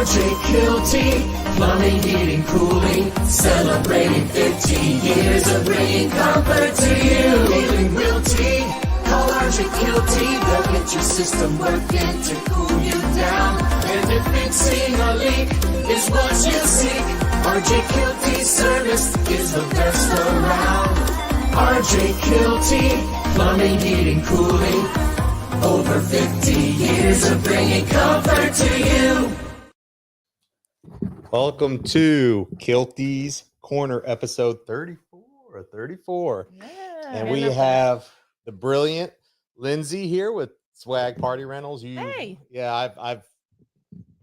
Kielty, plumbing, heating, cooling, celebrating 15 years of bringing comfort to you. Healing Realty, call RJ Kielty, they'll get your system working to cool you down. And if fixing a leak is what you seek, RJ Kielty service is the best around. RJ Kielty, plumbing, heating, cooling, over 50 years of bringing comfort to you. Welcome to Kielty's Korner, episode 34. Yeah, and we have the brilliant Lindsay here with Swag Party Rentals. Hey. Yeah, I've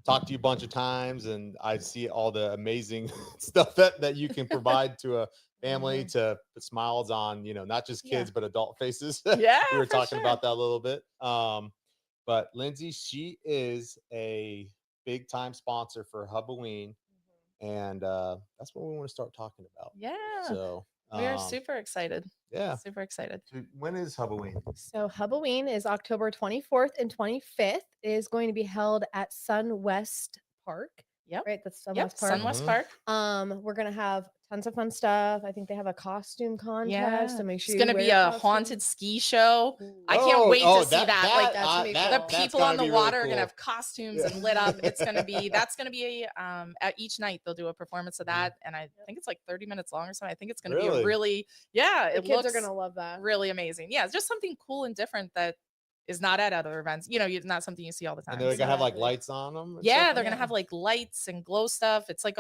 talked to you a bunch of times, and I see all the amazing stuff that you can provide to a family to put smiles on, not just kids, but adult faces. Yeah, we were talking sure. about that a little bit. But Lindsay, she is a big time sponsor for Huboween, and that's what we want to start talking about. Yeah. So we are super excited. Yeah. Super excited. So when is Huboween? So Huboween is October 24th and 25th. It is going to be held at Sunwest Park. Yep. Right. That's Yep. Sunwest Park. Sunwest Park. We're gonna have tons of fun stuff. I think they have a costume contest. So make sure it's gonna be a haunted ski show. I can't wait to see that. The people on the water are gonna have costumes and lit up. It's gonna be at each night they'll do a performance of that, and I think it's like 30 minutes long or something. I think it's gonna be a really the kids are gonna love that. Really amazing. Yeah, it's just something cool and different that is not at other events. Not something you see all the time. And they're gonna have like lights on them. Yeah, they're gonna have like lights and glow stuff. It's like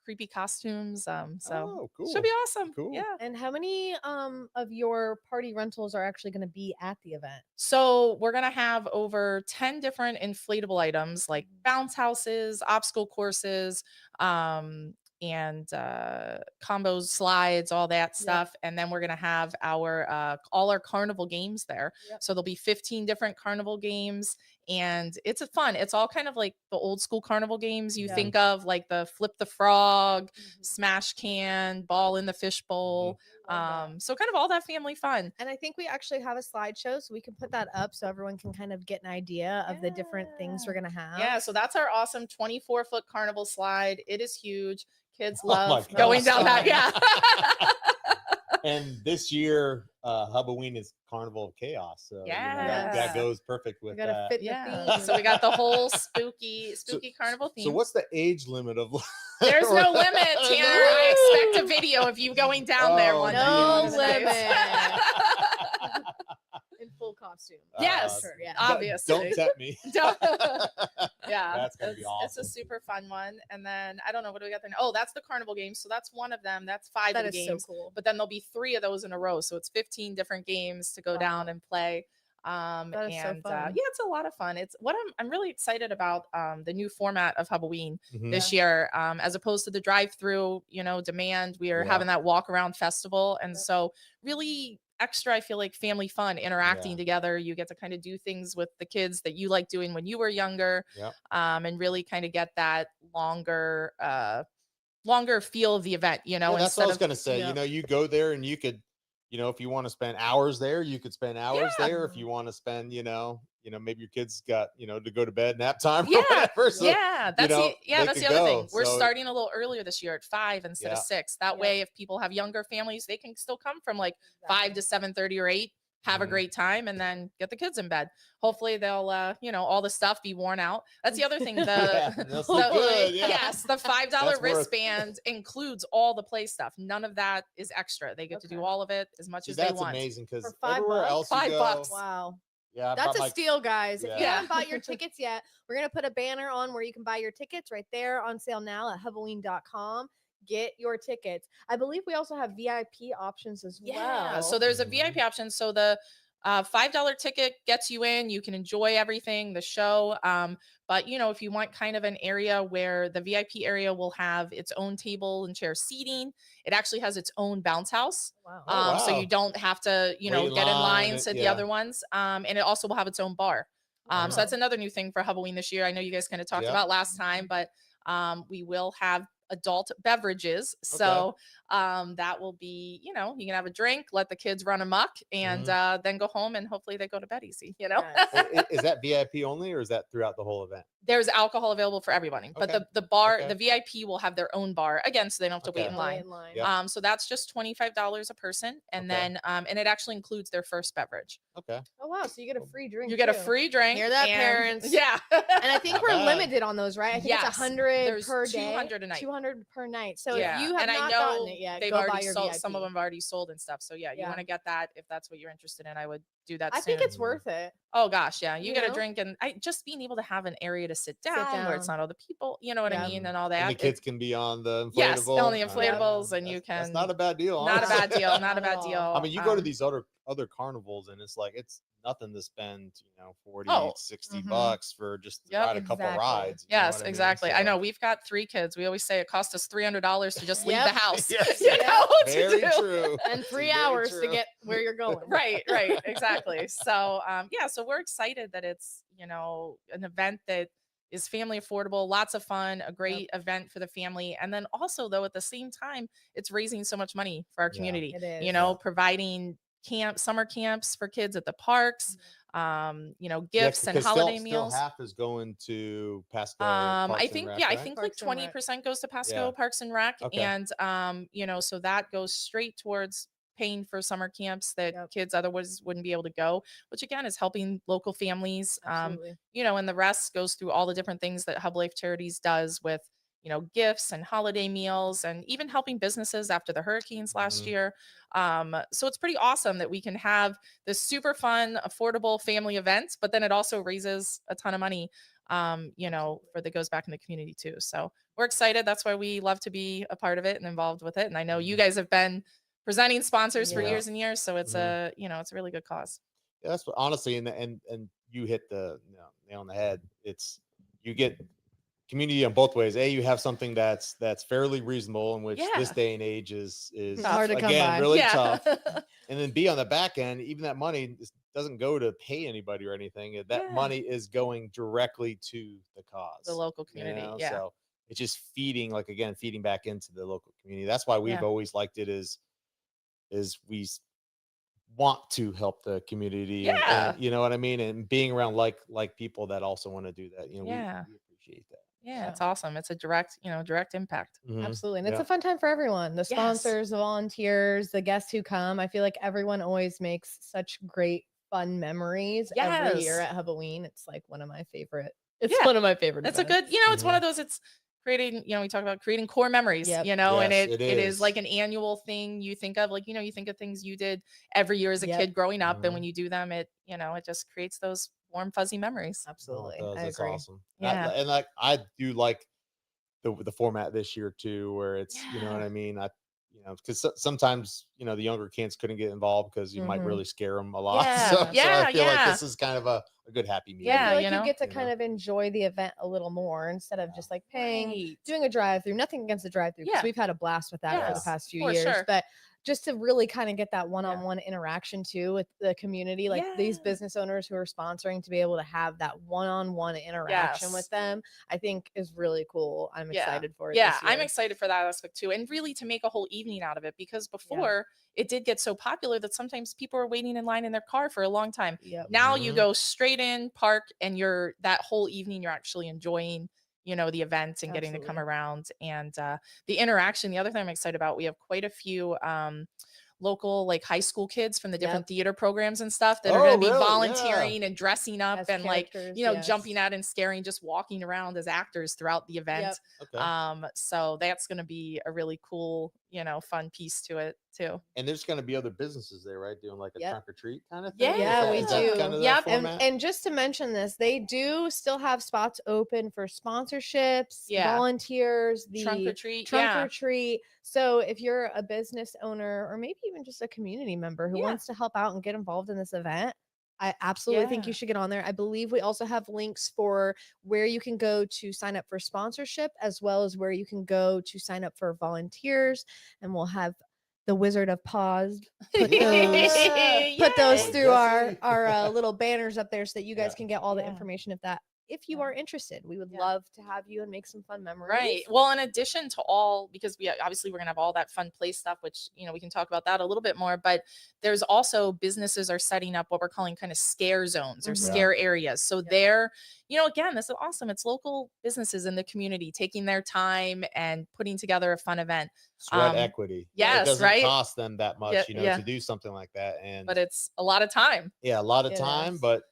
creepy costumes. Cool. Should be awesome. Cool. Yeah. And how many of your party rentals are actually going to be at the event? So we're gonna have over 10 different inflatable items like bounce houses, obstacle courses, and combos, slides, all that stuff. And then we're gonna have our all our carnival games there. So there'll be 15 different carnival games, and it's fun. It's all kind of like the old school carnival games you think of, like the flip the frog, smash can, ball in the fishbowl. So kind of all that family fun. And I think we actually have a slideshow, so we can put that up so everyone can kind of get an idea of the different things we're gonna have. Yeah, so that's our awesome 24-foot carnival slide. It is huge. Kids love going down that. Yeah. And this year, Huboween is Carnival of Chaos. So that goes perfect with that. Fit the theme. So we got the whole spooky carnival theme. So what's the age limit of? There's no limit, Tanner. I expect a video of you going down there one day. No limit. In full costume. Yes, obviously. Don't tempt me. Yeah, that's gonna be awesome. It's a super fun one. And then I don't know what do we got there. Oh, that's the carnival game. So that's one of them. That's 5 of the games. So cool. But then there'll be 3 of those in a row. So it's 15 different games to go down and play. That is so fun. It's a lot of fun. It's what I'm really excited about the new format of Huboween this year, as opposed to the drive-through, demand. We are having that walk around festival, and so really extra, I feel like, family fun interacting together. You get to kind of do things with the kids that you like doing when you were younger, and really kind of get that longer feel of the event. That's what I was gonna say. You go there and you could. If you want to spend hours there, you could spend hours there. If you want to spend, maybe your kids got, to go to bed, nap time. Or whatever. So, that's the other thing. We're starting a little earlier this year at 5 instead of 6. That way, if people have younger families, they can still come from like 5 to 7:30 or 8. Have a great time, and then get the kids in bed. Hopefully they'll, all the stuff be worn out. That's the other thing. The $5 wristband includes all the play stuff. None of that is extra. They get to do all of it as much as they want. That's amazing, because for everywhere else you go, $5. Wow. Yeah, that's a steal, guys. Yeah. If you haven't bought your tickets yet, we're gonna put a banner on where you can buy your tickets right there on sale now at huboween.com. Get your tickets. I believe we also have VIP options as well. So there's a VIP option. So the $5 ticket gets you in. You can enjoy everything, the show. But if you want kind of an area where the VIP area will have its own table and chair seating, it actually has its own bounce house. Wow. So you don't have to, get in line to the other ones. And it also will have its own bar. So that's another new thing for Huboween this year. I know you guys kind of talked about last time, but we will have adult beverages. So that will be, you can have a drink, let the kids run amok, and then go home, and hopefully they go to bed easy, Is that VIP only, or is that throughout the whole event? There's alcohol available for everybody, but Okay. the bar, Okay. the VIP will have their own bar again, so they don't have to wait Okay. in Wait line. in line. Yep. So that's just $25 a person, and Okay. then and it actually includes their first beverage. Okay. Oh wow, so you get a free drink. You get a too. free drink. Hear that, and- parents? Yeah. And I think Not we're bad. limited on those, right? I think it's Yes, 100 there's per day. 200 a night. 200 per night. So Yeah, if you have and I not know gotten it yet, they've go buy already your sold. VIP. Some of them have already sold and stuff. So yeah, you Yeah. want to get that if that's what you're interested in. I would do that. I think soon. it's worth it. Oh gosh, yeah. You You get a know? drink, and just being able to have an area to sit down, where it's down. not all the people, you know what I Yeah. mean, and all that. And the kids can be on the inflatable. Yes, on the Yeah. inflatables, and you That's can. not a bad deal. Not a honestly. bad deal. Not Not a at bad all. deal. I mean, you go to these other carnivals, and it's like it's nothing to spend, 40, Oh, 60 mhm. bucks for just to Yep. ride a couple Exactly. rides. You know Yes, what I mean? exactly. I So- know we've got 3 kids. We always say it cost us $300 to just leave Yep. the house. Yes. You know, to Very do. true. And 3 Very hours to true. get where you're going. Right, exactly. So yeah, so we're excited that it's an event that is family affordable, lots of fun, a great event for the family, and then also though at the same time it's raising so much money for our Yeah. community. It is. Providing summer camps for kids at the parks, gifts and because holiday still meals. half is going to Pasco. I Parks and think Rec, I right? think Parks like and Rec. 20% goes to Pasco Yeah. Parks and Rec, Okay. and so that goes straight towards paying for summer camps that Yep. kids otherwise wouldn't be able to go, which again is helping local families. Absolutely. And the rest goes through all the different things that Hub Life Charities does with gifts and holiday meals, and even helping businesses after the hurricanes last Mhm. year. So it's pretty awesome that we can have this super fun, affordable family event, but then it also raises a ton of money, for that goes back in the community too. So we're excited. That's why we love to be a part of it and involved with it. And I know you guys have been presenting sponsors for Yeah. years and years, so it's Mhm. it's a really good cause. Yeah, that's what, honestly, and you hit the nail on the head. It's you get community on both ways. You have something that's fairly reasonable, in which this Yeah. day and age is Hard to come again by. really Yeah. tough. And then B, on the back end, even that money doesn't go to pay anybody or anything. That Yeah. money is going directly to the cause, The local community. Yeah. So it's just feeding back into the local community. That's why we've Yeah. always liked it. Is we want to help the community, Yeah. and you know what I mean, and being around like people that also want to do that. Yeah. We appreciate that. Yeah, it's awesome. It's a direct impact. Mhm. Absolutely. And it's Yeah. a fun time for everyone. The Yes. sponsors, the volunteers, the guests who come. I feel like everyone always makes such great fun memories every year Yes. at Halloween. It's like one of my favorite. It's Yeah. one of my favorite. That's a events. good, it's one of those, it's creating, we talk about creating core memories, Yep. and Yes, it it is is. like an annual thing you think of, like, you think of things you did every year as a Yep. kid growing up. And Mhm. when you do them, it just creates those warm, fuzzy memories. No, it Absolutely. does. I It's agree. awesome. Yeah. And like I do like the format this year too, where it's you know what Yeah. I mean. Because sometimes the younger kids couldn't get involved because you might Mhm. really scare them a lot. Yeah. So I Yeah, feel like yeah. this is kind of a good happy medium. I Yeah, feel like you know? you get to You kind know? of enjoy the event a little more instead of just like paying, Right. doing a drive-through. Nothing against the drive-through because Yeah. we've had a blast with that for the Yes, past few for years. sure. But just to really kind of get that one-on-one interaction too with the community, like these Yeah. business owners who are sponsoring, to be able to have that one-on-one interaction with Yes. them, I think is really cool. I'm Yeah. excited for it. Yeah, this I'm year. excited for that aspect too. And really to make a whole evening out of it, because before it did get so popular that sometimes people were waiting in line in their car for a long time. Yep. Now you Mhm. go straight in, park, and that whole evening you're actually enjoying, the event and getting to come Absolutely. around. And the interaction, the other thing I'm excited about, we have quite a few local like high school kids from the different Yep. theater programs and stuff that are Oh, going to be really? Yeah. volunteering and dressing up As and like characters, jumping yes. out and scaring, just walking around as actors throughout the event. Yep. Okay. So that's going to be a really cool, fun piece to it too. And there's going to be other businesses there, right? Doing like a Yep. trunk or treat kind of thing. Is Yeah, that- we is that do. kind of that Yep. format? And just to mention this, they do still have spots open for sponsorships, Yeah. volunteers, the Trunk or treat. trunk Yeah. or treat. So if you're a business owner or maybe even just a community member who Yeah. wants to help out and get involved in this event, I absolutely think you Yeah. should get on there. I believe we also have links for where you can go to sign up for sponsorship, as well as where you can go to sign up for volunteers. And we'll have the Wizard of Paws put those Yay. through Jesse. our little banners up there so that you guys Yeah. can get all the Yeah. information if that if you Yeah. are interested. We would Yeah. love to have you and make some fun memories. Right. Well, in addition to all, because we obviously we're gonna have all that fun play stuff, which we can talk about that a little bit more. But there's also businesses are setting up what we're calling kind of scare zones or Mhm. scare areas. So Yeah. they're, again, this is awesome. It's local businesses in the community taking their time and putting together a fun event. Sweat equity. yes, It doesn't right? cost them that much, Yeah. to do something like that. And But it's a lot of time. yeah, a lot of It time, is. but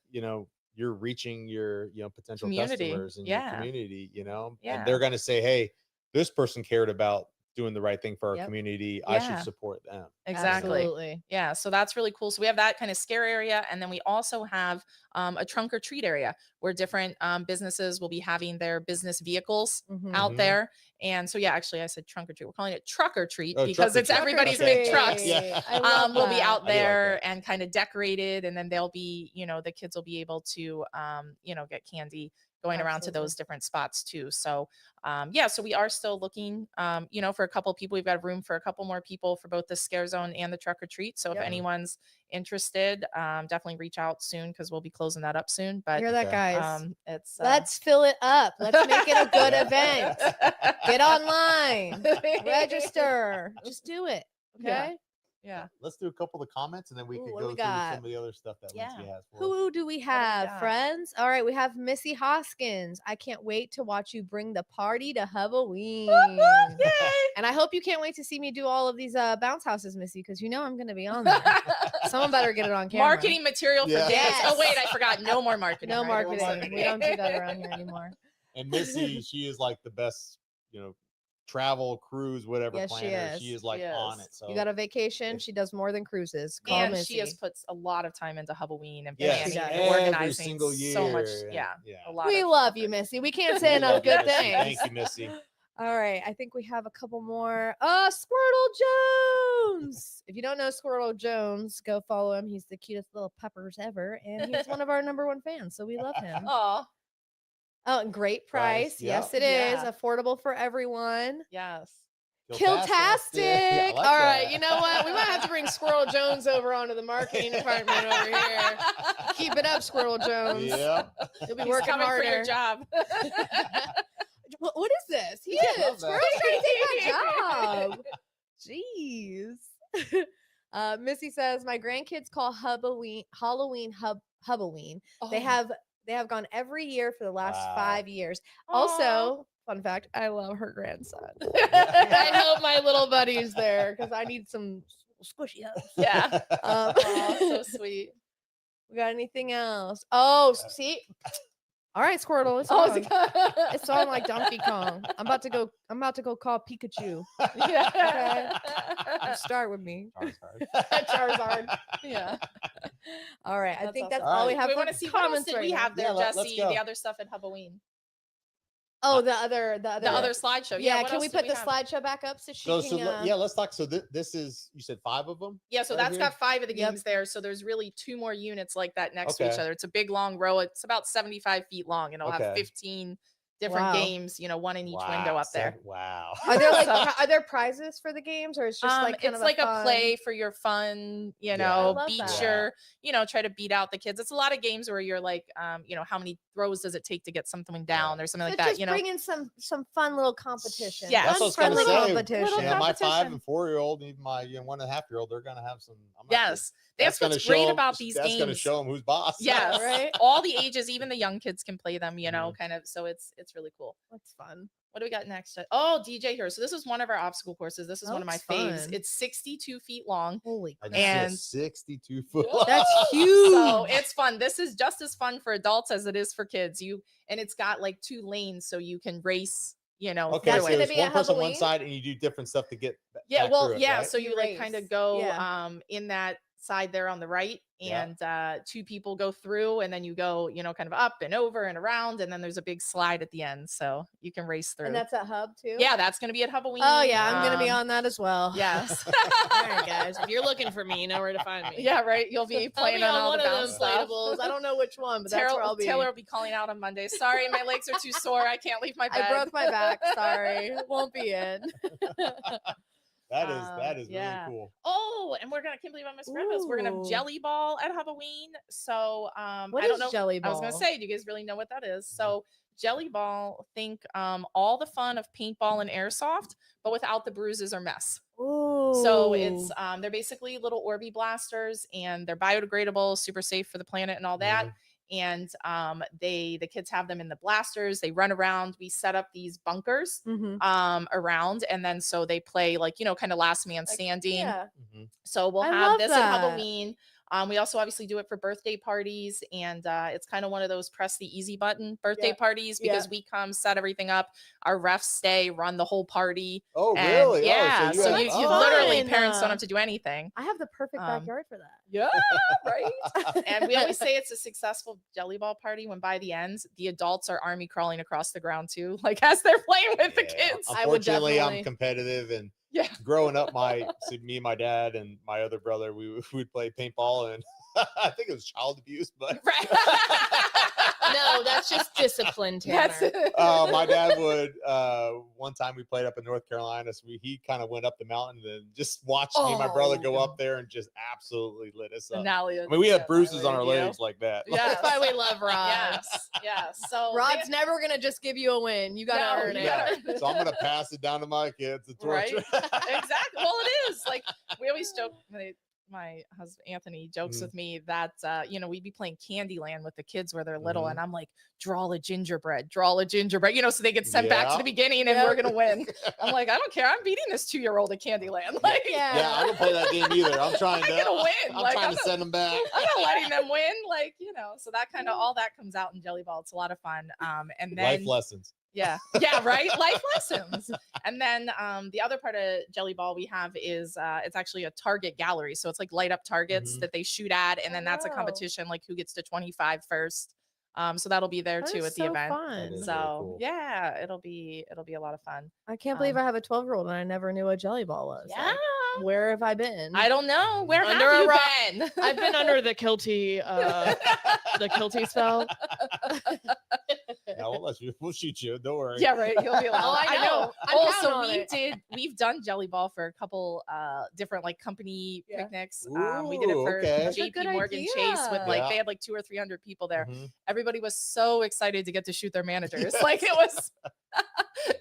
you're reaching your potential Community. customers and Yeah. your community, and Yeah. they're going to say, hey, this person cared about doing the right thing for our Yep. community. I should Yeah. support them. Exactly. Absolutely. Yeah, so that's really cool. So we have that kind of scare area, and then we also have a trunk or treat area where different businesses will be having their business vehicles Mhm. out Mhm. there. And so, yeah, actually, I said trunk or treat. We're calling it truck or treat Oh, because truck or it's treat. everybody's Okay. big trucks. Yeah. I love Will be that. out I do like there that. and kind of decorated, and then they'll be, the kids will be able to, get candy going around to Absolutely. those different spots too. So, so we are still looking, for a couple people. We've got room for a couple more people for both the scare zone and the truck or treat. So Yep. if anyone's interested, definitely reach out soon because we'll be closing that up soon. But Hear that, Okay. guys? it's Let's fill it up. Let's make it a good Yeah. event. Get online, register, just do it. Yeah. Okay. Yeah. Let's do a couple of comments and then we Ooh, could what do go we through got? some of the other stuff that Yeah. Lindsay has for us. Who do we have, got? friends? All right, we have Missy Hoskins. I can't wait to watch you bring the party to Halloween. Yay! And I hope you can't wait to see me do all of these bounce houses, Missy, because I'm going to be on there. Someone better get it on camera. Marketing material for Yeah. kids. Yes. Oh wait, I forgot. No more marketing. No right? marketing. We don't do that around here anymore. And Missy, she is like the best, travel, cruise, whatever Yes, she planner. is. She is like She on is. it. So You got a vacation. She does more than cruises. Call And Missy. she has put a lot of time into Halloween and yes, she planning does. and every organizing single year. so much. and- Yeah. yeah. A lot We of love you, effort. Missy. We can't We say enough love you, good Missy. things. Thank you, Missy. All right, I think we have a couple more. Squirtle Jones. If you don't know Squirtle Jones, go follow him. He's the cutest little peppers ever, and he's one of our #1 fans, so we love him. Oh, Oh, and great price. Price, Yes, yeah. it is. Yeah. affordable for everyone. yes. Kiltastic. Yeah, I like All right, that. you know what? We might have to bring Squirrel Jones over onto the marketing department over here. Keep it up, Squirrel Jones. Yeah. You'll be He's working coming harder. for your job. What is this? He I is. love that. Squirrel's trying to take my job. Jeez. Missy says my grandkids call Halloween Halloween. They Oh. have gone every year for the last Wow. 5 years. Aw. Also, fun fact, I love her grandson. I hope my little buddy's there because I need some squishy hugs. Yeah. Um, Oh, so sweet. we got anything else? Oh, see. All right, Squirtle. It's Oh, on. It's on like Donkey Kong. I'm about to go call Pikachu. yeah. You start with me. Charizard. Charizard. Yeah. All right. I That's think awesome. that's All all we right. have We for want to see what else comments did right we now. have there, Yeah, let's Jesse. go. The other stuff at Halloween. Oh, the other The other slideshow. Yeah, what can else we did put the have? slideshow back up so she So can let's talk. So this is, you said 5 of them? Yeah, so right that's here? got 5 of the Yep. games there. So there's really 2 more units like that next to each Okay. other. It's a big long row. It's about 75 feet long, and it'll have Okay. 15 different Wow. games, one in each window up there. Wow. Are there like So- are there prizes for the games or it's just like kind it's of like a fun... play for your fun, Yeah. I love beat that. your, try to beat out the kids. It's a lot of games where you're like, how many throws does it take to get something down or something So like that, just bring in some fun little competition. Yeah. That's Fun, what I was fun gonna little say. competition. Little Yeah, my 5 competition. and 4-year-old, even my 1.5-year-old, they're gonna have some. Yes. That's gonna what's great show 'em- about these That's gonna games. show them who's boss. Yes, right? all the ages, even the young kids can play them, Mhm. kind of. So it's really cool. That's fun. What do we got next? Oh, DJ here. So this is one of our obstacle courses. This is Oh, one of my it's faves. fun. It's 62 feet long. Holy I crap. just see a And- 62 foot. That's huge. So it's fun. This is just as fun for adults as it is for kids. And it's got like 2 lanes so you can race, Okay, That's so through gonna it. there's be one at person on one Halloween? side, and you do different stuff to get. Yeah, back well, through it, yeah. right? So you You like kind race. of go Yeah. in that side there on the right, Yeah. and 2 people go through, and then you go, kind of up and over and around, and then there's a big slide at the end, so you can race through. And that's at Hub too? Yeah, that's gonna be at Halloween. Oh yeah, I'm gonna be Um, on that as well. Yes. All right, guys. If you're looking for me, you know where to find me. Yeah, right. You'll be I'll playing be on on all one the of bounce those stuff. inflatables. I don't know which one, but that's where I'll be. Taylor will be calling out on Monday. Sorry, my legs are too sore. I can't leave my bed. I broke my back. Sorry, won't be in. That is really Yeah. cool. Oh, and I can't believe I misread this. We're gonna have Ooh. Jelly Ball at Halloween. So What I don't is know. Jelly I was gonna Ball? say, do you guys really know what that is? So Jelly Ball, think all the fun of paintball and airsoft, but without the bruises or mess. Ooh. So it's they're basically little Orby blasters, and they're biodegradable, super safe for the planet and all that. And the kids have them in the blasters. They run around. We set up these bunkers around, and then so they play like, kind of last man standing. Yeah. So we'll I have love this that. at Halloween. We also obviously do it for birthday parties, and it's kind of one of those press the easy button birthday Yeah. parties, because we come set everything up. Our refs stay, run the whole party. Oh, And really? yeah, Oh, so so you, you have, literally fun. parents don't have to do anything. I have the perfect backyard for that. Yeah, right. And we always say it's a successful Jelly Ball party when by the end the adults are army crawling across the ground too, like as they're playing with the kids. I would Unfortunately, I'm definitely- competitive, and Yeah. growing up, me and my dad and my other brother, we would play paintball, and I think it was child abuse, but No, that's just discipline, Tanner. That's it. my dad would. One time we played up in North Carolina, so he kind of went up the mountain and just watched me and my brother go up there and just absolutely lit us up. I mean, we had bruises on our legs like that. Yeah. That's why we love Rod. Yes. Yes. So Rod's never gonna just give you a win. You gotta No, earn it. Yeah. So I'm gonna pass it down to my kids. The torture. Right? Exactly. Well, it is like we always joke. My husband Anthony jokes with me that we'd be playing Candyland with the kids where they're little, and I'm like, draw a gingerbread, so they get sent back to the beginning, and we're gonna win. I'm like, I don't care, I'm beating this 2-year-old at Candyland. Like, Yeah, I don't play that game either. I'm trying to. I'm gonna win. I'm Like, trying to send them back. I'm not letting them win. Like, so that kind of all that comes out in Jelly Ball. It's a lot of fun. And then Life lessons. Yeah, right. Life lessons. And then the other part of Jelly Ball we have is it's actually a target gallery. So it's like light up targets that they shoot at, and then that's a competition, like who gets to 25 first. So that'll be there That too is at the so event. fun. is So really cool. yeah, it'll be a lot of fun. I can't believe I have a 12-year-old and I never knew what Jelly Ball was. Yeah. Like, where have I been? I don't know. Where Under have a you rock. been? I've been under the Kielty spell. No, we'll shoot you. Don't worry. Yeah, right. He'll be like, Oh, I know. I'm Oh, counting so on it. we've done Jelly Ball for a couple different like company picnics. We did it Ooh, for okay. That's a JP good Morgan Chase with idea. like Yeah. they had like 200 or 300 people there. Mhm. Everybody was so excited to get to shoot their managers. Yes. Like it was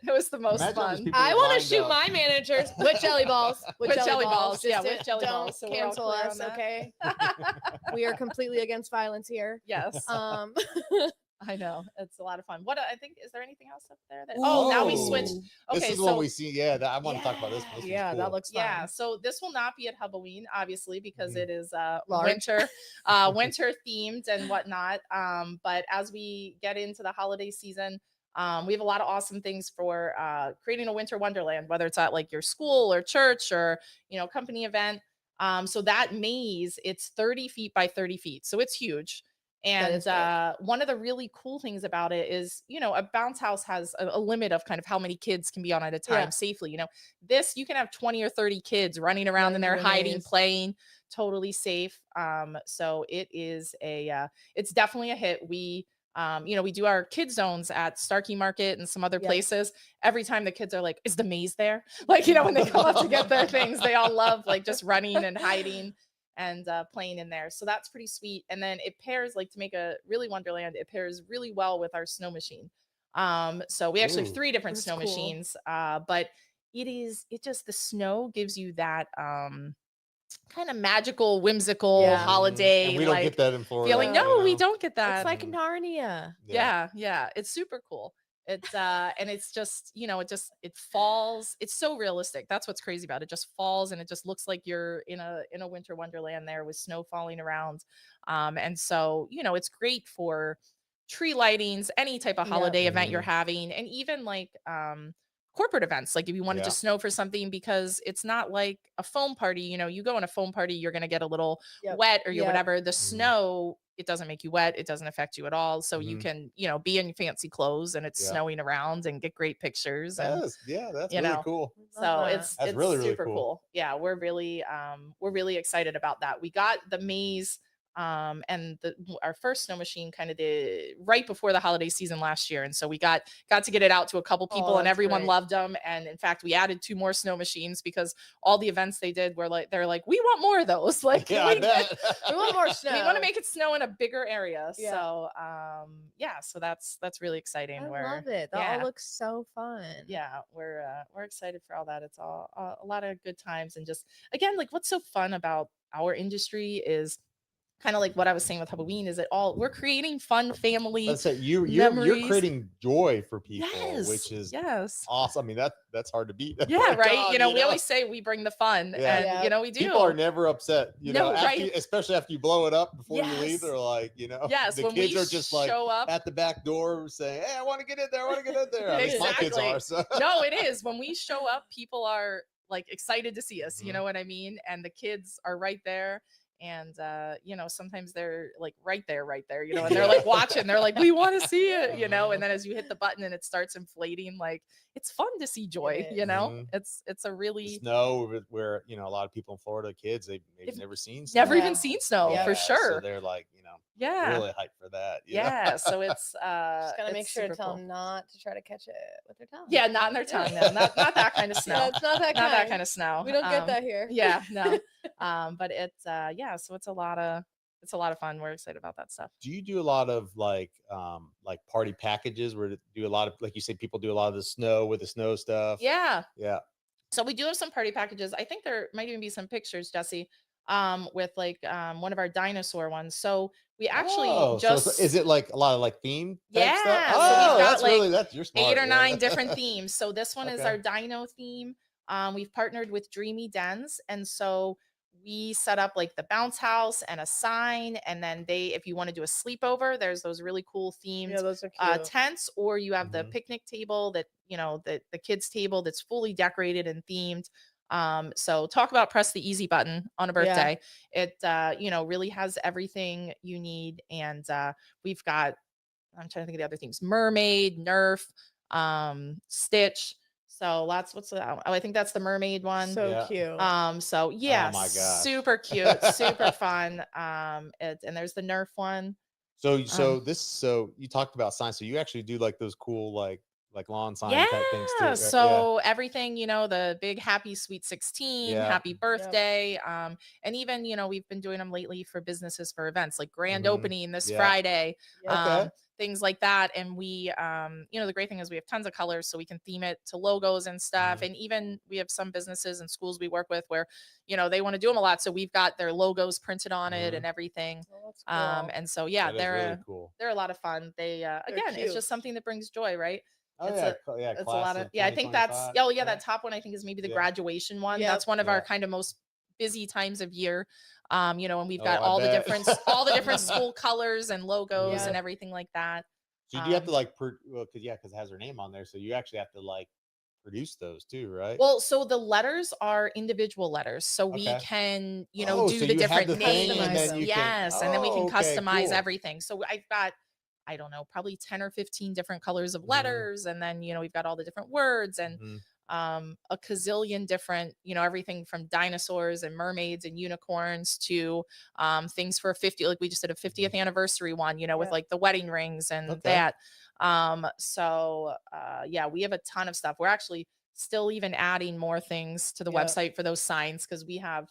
it was the most Imagine all these fun. people I want to lined shoot up. my managers with jelly balls. With jelly balls. Yeah, Just with jelly don't balls. So we're all cancel clear on us, that. okay? We are completely against violence here. Yes. I know. It's a lot of fun. What I think is there anything else up there that now we switched. Okay, This is so what we see. Yeah, I want to talk about this. One. This Yeah, one's that cool. looks fun. yeah, so this will not be at Halloween, obviously, because it is Large. winter themed and whatnot. But as we get into the holiday season, we have a lot of awesome things for creating a winter wonderland, whether it's at like your school or church or company event. So that maze, it's 30 feet by 30 feet, so it's huge. And is big. one of the really cool things about it is, a bounce house has a limit of kind of how many kids can be on at a time safely. This, you can have 20 or 30 kids running around in there, Running through a hiding, maze. playing, totally safe. So it is it's definitely a hit. We do our kid zones at Starkey Market and some other Yep. places. Every time the kids are like, is the maze there? Like, when they go up to get their things, they all love like just running and hiding and playing in there. So that's pretty sweet. And then it pairs, like, to make a really wonderland, it pairs really well with our snow machine. So we actually have Ooh. 3 different That's snow cool. machines. But the snow gives you that kind of magical, whimsical Yeah. holiday And we don't like get that in Florida. feeling. Yeah. No, we don't get that. It's like Narnia. Yeah, it's super cool. It's and it's just it falls. It's so realistic. That's what's crazy about it. It just falls and it just looks like you're in a winter wonderland there with snow falling around. And so it's great for tree lightings, any type of Yeah. holiday event you're having, and even like corporate events, like if you wanted to snow for something, because it's not like a foam party. You go in a foam party, you're going to get a little Yep. wet or you're Yep. whatever. The snow, it doesn't make you wet, it doesn't affect you at all, so you can be in fancy clothes and it's snowing around and get great pictures. And That's you really know, cool. so Love that. it's That's really, really super cool. cool. Yeah, we're really excited about that. We got the maze And our first snow machine kind of did right before the holiday season last year, and so we got to get it out to a couple people, and that's everyone great. loved them. And in fact, we added 2 more snow machines because all the events they did were like, they're like, we want more of those. Like, Yeah, I bet. We want more snow. we want to make it snow in a bigger area. Yeah. So yeah, so that's really exciting. I We're love it. That yeah. all looks so fun. Yeah, we're excited for all that. It's all a lot of good times, and just again, like what's so fun about our industry is kind of like what I was saying with Halloween, is we're creating fun family That's it. You're memories. creating joy for people, Yes, which is yes. awesome. I mean, that's hard to beat. Yeah, right. God, we always say we bring the fun, Yeah. and Yeah. we do. People are never upset, No, after right. especially after you blow it up before you leave. Yes. They're like, Yes, the when kids we are just like show up. at the back door saying, "Hey, I want to get in there. I want to get in there." At least my kids Exactly. are. So. No, it is. When we show up, people are like excited to see us. You Mhm. know what I mean? And the kids are right there. And sometimes they're like right there, and they're like watching. They're like, we want to see it, And then as you hit the button and it starts inflating, like it's fun to see joy. It is. Mhm. It's a really Snow, where a lot of people in Florida, kids, they've never seen snow. never Yeah. even seen snow Yeah. for So sure. they're like, Yeah. really hyped for that. you know? Yeah. So it's Just gotta make it's sure to super tell cool. them not to try to catch it with their tongue. Yeah, not in their tongue. No, not that kind of snow. No, it's not that Not kind. that kind of snow. We don't get that here. Yeah, no. But it's so it's a lot of fun. We're excited about that stuff. Do you do a lot of like party packages where do a lot of, like you said, people do a lot of the snow with the snow stuff? Yeah. Yeah. So we do have some party packages. I think there might even be some pictures, Jesse, with like one of our dinosaur ones. So we actually Oh, so just is it like a lot of like theme type stuff? Yeah, so Oh, we've got, that's like, really you're smart. 8 or yeah. 9 different themes. So this one is Okay. our dino theme. We've partnered with Dreamy Dens, and so we set up like the bounce house and a sign, and then if you want to do a sleepover, there's those really cool themed Yeah, those are cute. tents, or you have the Mhm. picnic table that the kids table that's fully decorated and themed. So talk about press the easy button on a birthday. It really has everything you need, and we've got, I'm trying to think of the other themes: mermaid, Nerf, Stitch. So what's that? Oh, I think that's the mermaid one. So Yeah. cute. So yeah, my gosh. super cute, super fun. And there's the Nerf one. So you talked about signs. So you actually do like those cool like lawn sign type things too. Yeah. right? So everything, the big happy sweet 16, Yeah. happy birthday. And even, we've been doing them lately for businesses, for events like grand Mhm. opening this Yeah. Friday. Yeah. Okay. Things like that. And we, the great thing is we have tons of colors, so we can theme it to logos and stuff. Mhm. And even we have some businesses and schools we work with where, they want to do them a lot. So we've got their logos printed on it Mhm. and everything. Oh, that's cool. And so, yeah, That is really cool. they're a lot of fun. They, again, it's cute. just something that brings joy, right? Oh It's yeah, It's a class lot of, of I think that's, 2025. that top one I think is maybe the Yeah. graduation one. Yep. That's one of our Yeah. kind of most busy times of year. And we've Oh, got I all the bet. different school colors and logos Yeah. and everything like that. So you do have to like because it has her name on there, so you actually have to like produce those too, right? Well, so the letters are individual letters, so we Okay. can, Oh, do so the you have different the thing names. and then you can- Yes, and then we can Oh, okay, customize cool. everything. So I've got, I don't know, probably 10 or 15 different colors of Mhm. letters, and then we've got all the different words and Mhm. a gazillion different, everything from dinosaurs and mermaids and unicorns to things for a 50, like we just did a 50th anniversary one, with Yeah. like the wedding rings and Okay. that. So yeah, we have a ton of stuff. We're actually still even adding more things to the Yeah. website for those signs, because we have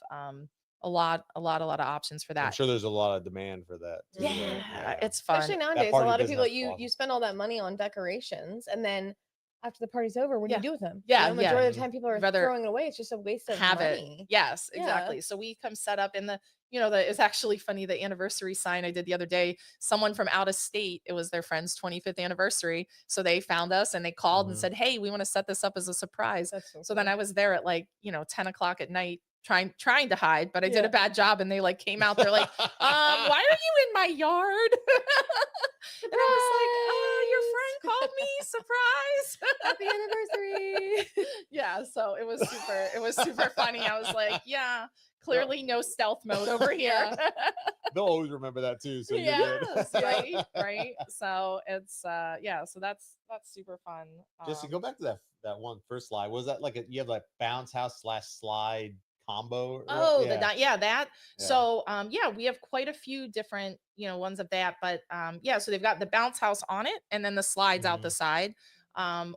a lot of options for I'm that. sure there's a lot of demand for that. too, right? Yeah, it's fun. Especially nowadays, a party lot of people business is you awesome. spend all that money on decorations, and then after the party's over, what do Yeah. you do with them? Yeah, Majority yeah. of the time people are Rather throwing it away. It's just a waste of have money. it. Yes, Yeah. exactly. So we come set up in the, it's actually funny, the anniversary sign I did the other day, someone from out of state, it was their friend's 25th anniversary. So they found us and they called and Mhm. said, hey, we want to set this up as a surprise. That's so So then cool. I was there at like, 10 o'clock at night trying to hide, but I did Yeah. a bad job, and they like came out, they're like, why are you in my yard? And I was like, oh, your friend called me, surprise. Happy anniversary. Yeah, so it was super funny. I was like, yeah, clearly no stealth mode over here. They'll always remember that too. So you're Yes, good. right. So it's so that's super fun. Just to go back to that one first slide, was that like you have like bounce house / slide combo. Oh, yeah. that. Yeah. So, yeah, we have quite a few different, ones of that. But yeah, so they've got the bounce house on it, and then the slides out the Mhm. side.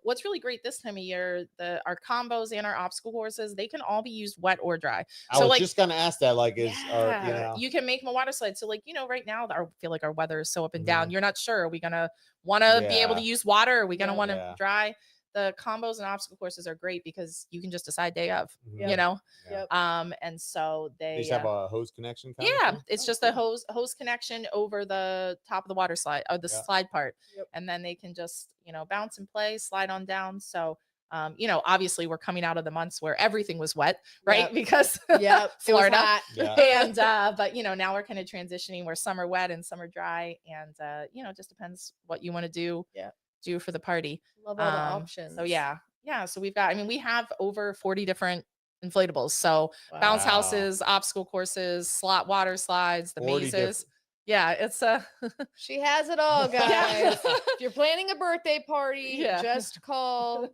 What's really great this time of year, our combos and our obstacle courses, they can all be used wet or dry. I So, was like, just gonna ask that. Like, yeah, you can make them a water slide. So, like, right now, I feel like our weather is so up and down. Mhm. You're not sure. Are we gonna want to be able to Yeah. use water? Are we gonna Yep. want to Yeah. dry? The combos and obstacle courses are great because you can just decide day of, Mhm. you know. Yep. And so They they, just have a hose connection kind of yeah, thing? it's Oh, just cool. a hose connection over the top of the water slide or the Yeah. slide part, Yep. and then they can just bounce and play, slide on down. So. Obviously we're coming out of the months where everything was wet, right? Yep. Because Yep. It was Florida. hot. Yeah. And but now we're kind of transitioning where some are wet and some are dry, and it just depends what you want to do Yeah. do for the party. Love all the options. So yeah, so we have over 40 different inflatables. So bounce Wow. houses, obstacle courses, slot water slides, the 40 mazes. Yeah, it's a She has it all, guys. yeah. If you're planning a birthday party, Yeah. just call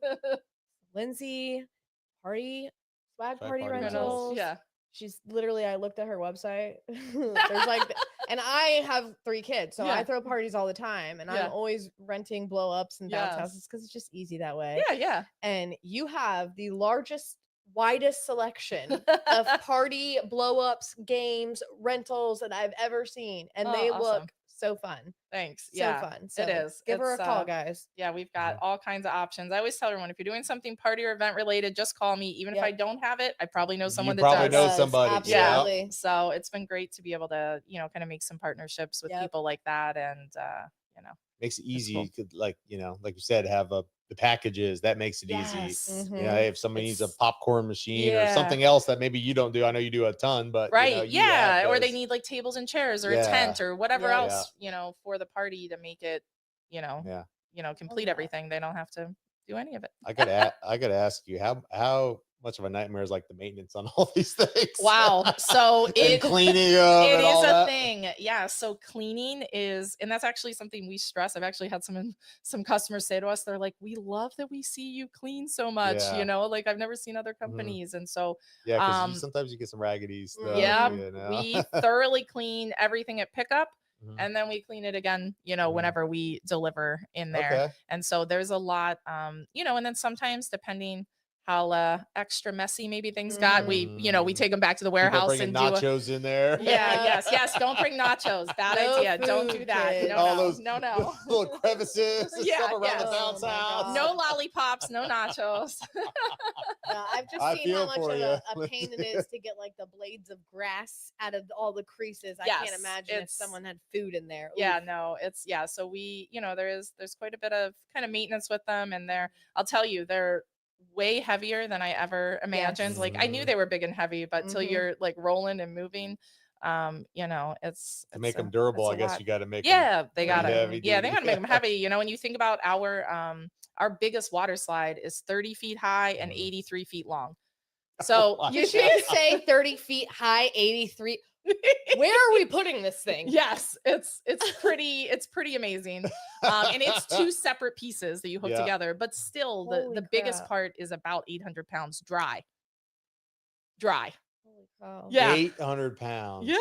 Lindsay Swag Swag Party Party Rentals. Yeah. She's literally, I looked at her website. There's like, and I have 3 kids, so Yeah. I throw parties all the time, and Yeah. I'm always renting blow ups and bounce Yes. houses because it's just easy that way. Yeah. And you have the largest, widest selection of party blow ups, games, rentals that I've ever seen, and Oh, they awesome. look so fun. Thanks. So Yeah. fun. So It is. give her a It's, call, guys. Yeah, we've got all kinds of options. I always tell everyone, if you're doing something party or event related, just call me. Even if Yep. I don't have it, I probably know someone You that probably does. know somebody. Absolutely. So it's been great to be able to, kind of make some partnerships with Yep. people like that. And, Makes it easy. cool. You could, like you said, have the packages. That makes it easy. Yes. Mhm. If somebody needs a It's- popcorn machine or Yeah. something else that maybe you don't do. I know you do a ton, but right. you have Or they those. need like tables and chairs or a Yeah. tent or whatever Yeah. else, for the party to make it, Yeah. complete yeah. everything. They don't have to do any of it. I gotta ask you how much of a nightmare is like the maintenance on all these things? Wow. So And cleaning them it and all is a that? thing. Yeah. So cleaning is, and that's actually something we stress. I've actually had some customers say to us, they're like, we love that we see you clean so much, Yeah. like I've never seen other companies. And so, Yeah, because um, sometimes you get some raggedy stuff. yeah, you know? we thoroughly clean everything at pickup. Mhm. And then we clean it again, Mhm. whenever we deliver in there. Okay. And so there's a lot, and then sometimes depending how extra messy maybe things got, we take them back to the People warehouse bringing and do a, nachos in there. yeah, yes. Don't bring nachos. Bad No idea. Don't do food, that. kids. No, All no, those no. little crevices and Yeah, stuff around the yes. bounce Oh my house. God. No lollipops, no nachos. Yeah, I've just I seen how feel much for of ya, a pain it is to get like the blades of grass out of all the creases. I Yes, can't imagine if it's- someone had food in there. Yeah, Oof. no, it's so there's quite a bit of kind of maintenance with them, and I'll tell you, they're way heavier than I ever imagined. Yes. Like I knew they were big and heavy, but till Mhm. you're like rolling and moving, it's To make a- them durable, it's I a guess lot. you got to make them Yeah, they pretty got to. heavy Yeah, they duty. got to make them heavy. When you think about our biggest water slide is 30 feet high and Mhm. 83 feet long. So my You should say 30 feet high, 83. Where are we putting this thing? yes, it's pretty amazing. And it's 2 separate pieces that you hook Yeah. together, but still Holy the biggest crap. part is about 800 pounds dry. Holy cow. Yeah. 800 pounds. Yeah,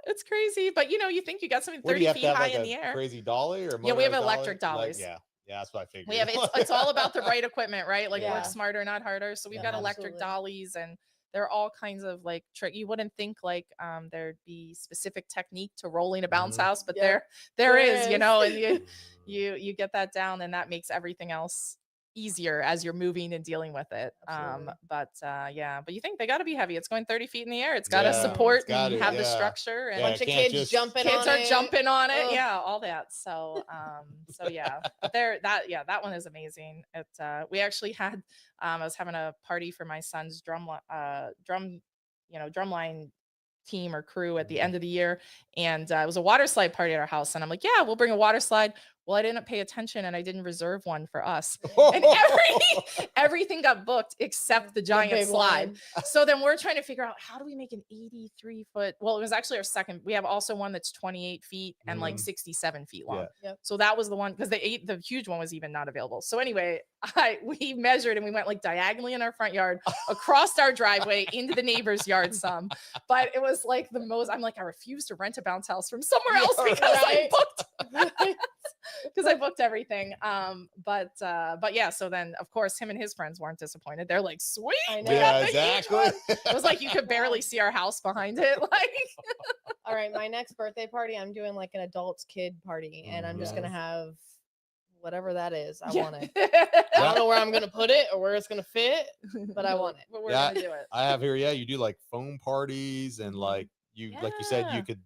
it's crazy. But you think you got something What do 30 you have feet to have, high like in a the air. crazy dolly or Yeah, we have motorized electric dolly? dollies. Yeah, that's what I figured. We have it's all about the right equipment, right? Like Yeah. work smarter, not harder. So we've Yeah, got electric absolutely. dollies, and there are all kinds of like trick. You wouldn't think like there'd be specific technique to rolling a bounce Mhm. house, but Yep. there There is, is. and you get that down, and that makes everything else easier as you're moving and dealing with it. Absolutely. But you think they got to be heavy. It's going 30 feet in the air. It's got to Yeah, support it's gotta, and have the yeah. structure, and Yeah, Bunch of can't kids just- jumping kids on are it. jumping on it. Ugh. Yeah, all that. So yeah, but that one is amazing. We actually had I was having a party for my son's drumline team or crew at the end of the year, and it was a water slide party at our house, and I'm like, yeah, we'll bring a water slide. Well, I didn't pay attention and I didn't reserve one for us. And everything got booked except the giant big slide. one. So then we're trying to figure out, how do we make an 83-foot? Well, it was actually our second. We have also one that's 28 feet and like 67 feet long. Yeah. Yep. So that was the one, because the huge one was even not available. So anyway, we measured and we went like diagonally in our front yard, across our driveway, into the neighbor's yard some. But it was like the most, I'm like, I refuse to rent a bounce house from somewhere else because I booked everything. But yeah, so then of course him and his friends weren't disappointed. They're like, sweet. I know. Yeah, the huge exactly. one. It was like you could barely see our house behind it. Like, All right, my next birthday party, I'm doing like an adults kid party, and I'm just gonna Yes. have whatever that is. I yeah. want it. I don't know where I'm gonna put it or where it's gonna fit, but I want it. But we're Yeah, gonna do it. I have here. Yeah, you do like foam parties and like like you said, Yeah. you could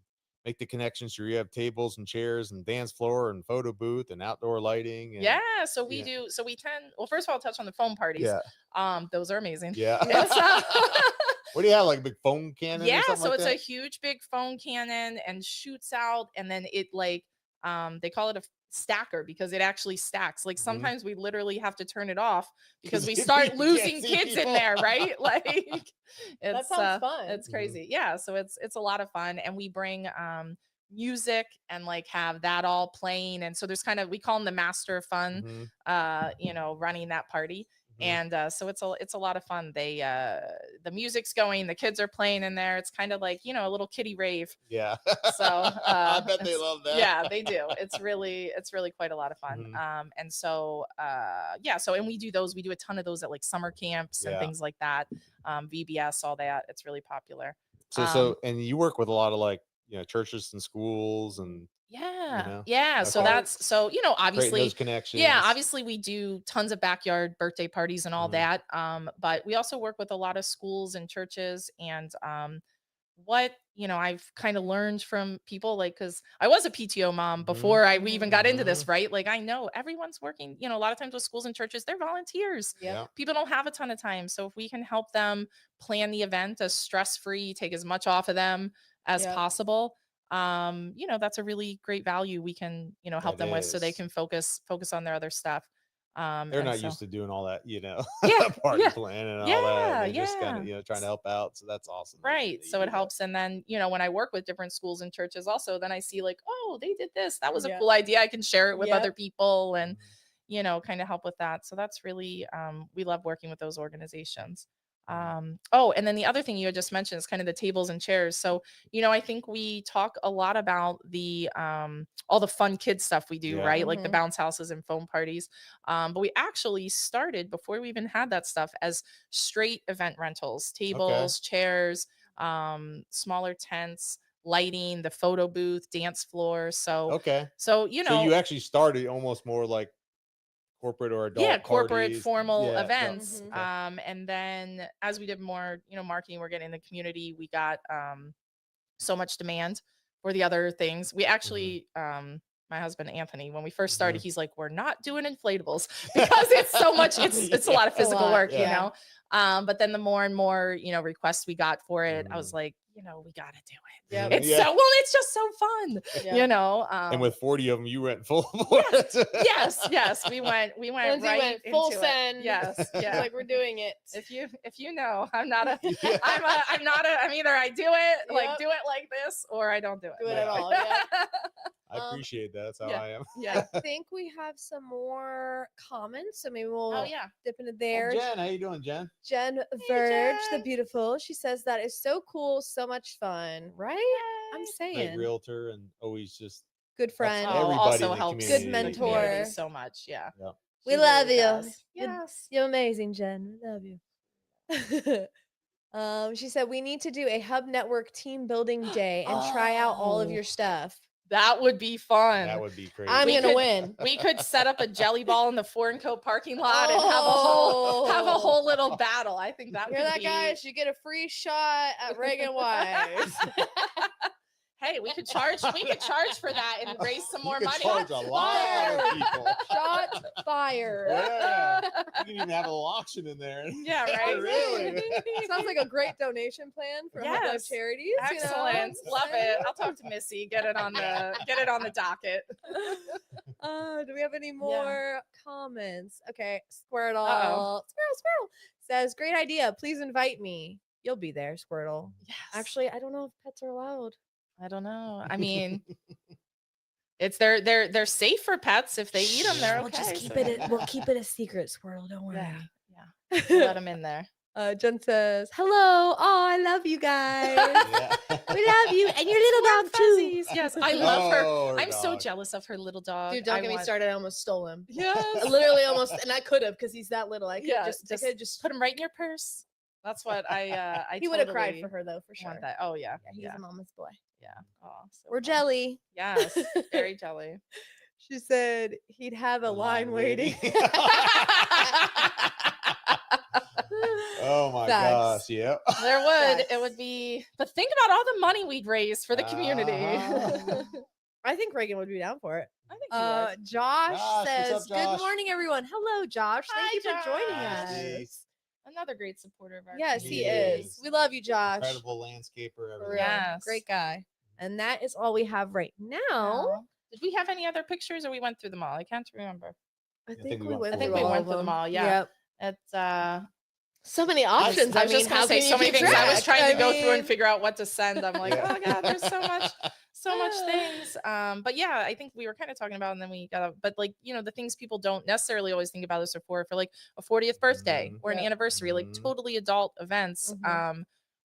make the connections. You have tables and chairs and dance floor and photo booth and outdoor lighting. And, Yeah, so we yeah. do. So we tend. Well, first of all, I'll touch on the foam parties. Yeah. Those are amazing. Yeah. And so- What do you have? Like a big foam cannon? yeah, or something so like it's that? a huge big foam cannon and shoots out, and then it like they call it a stacker because it actually stacks. Like sometimes we literally have to turn it off because 'Cause we you start can't losing see kids in people. there, right? Like it's sounds fun. It's Mhm. crazy. Yeah, so it's a lot of fun, and we bring music and like have that all playing, and so there's kind of, we call them the master of fun, Mhm. running that party. Mhm. And so it's a lot of fun. They the music's going, the kids are playing in there. It's kind of like, a little kiddie rave. Yeah. So I bet they it's- love that. yeah, they do. It's really quite a lot of fun. Mhm. And so and we do those. We do a ton of those at like summer camps and Yeah. things like that. VBS, all that. It's really popular. So and you work with a lot of like churches and schools and Yeah. know, So okay. that's so creating obviously. those connections. Yeah, obviously we do tons of backyard birthday parties and all Mhm. that. But we also work with a lot of schools and churches, and what I've kind of learned from people, like, because I was a PTO mom Mhm. before we even got into Mhm. this, right? Like, I know everyone's working, a lot of times with schools and churches, they're volunteers. Yeah. People don't have a ton of time. So if we can help them plan the event as stress-free, take as much off of them as Yep. possible, that's a really great value we can, help That them with, so they is. can focus on their other stuff. They're And not so- used to doing all that, Yeah, party yeah. planning and all Yeah, that. They're just kind yeah. of, trying to help out. So that's awesome. that Right. you So do it that. helps. And then, when I work with different schools and churches also, then I see like, oh, they did this. That was a Yeah. cool idea. I can share it with Yep. other people and, Mhm. kind of help with that. So that's really, we love working with those organizations. Mhm. And then the other thing you had just mentioned is kind of the tables and chairs. So, I think we talk a lot about the all the fun kid stuff we do, Yeah. right? Like the Mhm. bounce houses and foam parties. But we actually started before we even had that stuff as straight event rentals, tables, chairs, smaller tents, lighting, the photo booth, dance floor. So Okay. so So you actually started almost more like corporate or adult corporate parties. formal Yeah, events. Mhm. okay. And then as we did more, marketing, we're getting in the community, we got so much demand for the other things. We actually my husband Anthony, when we first started, he's like, we're not doing inflatables because it's so much, it's a lot of It's a physical lot, work, yeah. But then the more and more, requests we got for it, I was Mhm. like, we gotta do it. Yep. It's Yeah. it's just so fun, Yeah. And with 40 of them, you went full board. yes, we went Lindsay right went full into it. send. Yes, She's yeah. like, we're doing it. If you know, I'm not a Yeah. I'm either I do it Yep. do it like this or I don't do it. Do it Yeah. at all. Yeah. I appreciate that. That's how yeah. I am. Yeah. I think we have some more comments, so maybe we'll Oh yeah. dip into Oh, there. Jen, how you doing, Jen? Jen Verge, the Jen. beautiful, she says that is so cool, so much fun, right? I'm Yay. Great saying, realtor and always just good friend. everybody in also the helps community, Good the you know. community mentor. so much. Yeah. Yeah. We She love really you. does. You're- Yes. You're amazing, Jen. We love you. She said we need to do a hub network team building day and try out all of Oh. your stuff. That would be fun. That would be crazy. I'm We gonna could- win. We could set up a jelly ball in the Foreign Coat parking lot and have a whole little battle. I think that Hear would that, be guys? You get a free shot at Reagan Wise. Hey, we could charge for that and raise some more You money. could charge a lot of people. Shot fired. Yeah. You can even have a little auction in there. Yeah, right. Really? Sounds like a great donation plan for Hub Life Yes. charities. Excellent. Love it. I'll talk to Missy. Get it on the docket. Do we have any more comments? Okay, Squirtle. Uh-oh. Squirrel says, "Great idea. Please invite me. You'll be there, Squirtle." Yes. Actually, I don't know if pets are allowed. I don't know. I mean, it's they're safe for pets. If they eat them, they're okay. We'll just keep so- it. We'll keep it a secret, Squirtle. Don't worry. Yeah. We'll let them in there. Jen says, "Hello. Oh, I love you guys. Yeah. We love you and your little dog too." Fuzzies. Yes, I love her. Oh, I'm so dog. jealous of her little dog. Dude, don't I get me want- started. I almost stole him. Yes. I literally almost, and I could have because he's that little. I could Yeah, I could just. put him right in your purse. That's what I He would have cried totally for her though, for sure. want that. Oh yeah. Yeah, he's Yeah. a mama's boy. Yeah. Oh, so We're fun. jelly. Yes. Very jelly. She said he'd have a line waiting. Oh my Facts. gosh. Yep. There would. Facts. It would be. But think about all the money we'd raise for the community. Uh-huh. I think Reagan would be down for it. I think you would. Josh Josh, what's says, up, "Good Josh?" morning, everyone. Hello, Josh. Thank Hi, you for joining Josh. us." Another great supporter of our Yes, he community. is. We love you, Josh. Incredible landscaper. For Everything. real. Yes. Great guy. And that is all we have right now. Oh. Did we have any other pictures or we went through them all? I can't remember. I think think we we went went through through them all. all went of through them them. all, yeah. Yep. It's So many options. I was just how gonna say can so you many keep things. I was track? trying to I go through and mean- figure out what to send. I'm like, Yeah. oh god, there's so much things. But yeah, I think we were kind of talking about, and then we got, but like, you know, the things people don't necessarily always think about us for like a 40th birthday Mhm. or an Yep. anniversary, like Mhm. totally adult events. Mhm.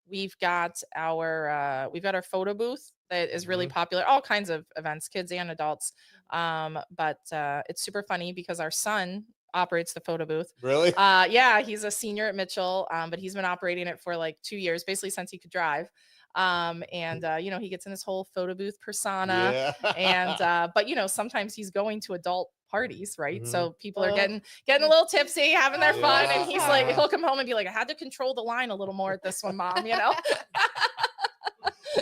We've got our photo booth that is really Mhm. popular, all kinds of events, kids and adults. But it's super funny because our son operates the photo booth. Really? Yeah, he's a senior at Mitchell, but he's been operating it for like 2 years, basically since he could drive. You know, he gets in his whole photo booth persona, Yeah. and but you know, sometimes he's going to adult parties, right? Mhm. So people are Oh. getting a little tipsy, having their fun, Yeah. and he's like, he'll come home and be like, I had to control the line a little more at this one, Mom, you know?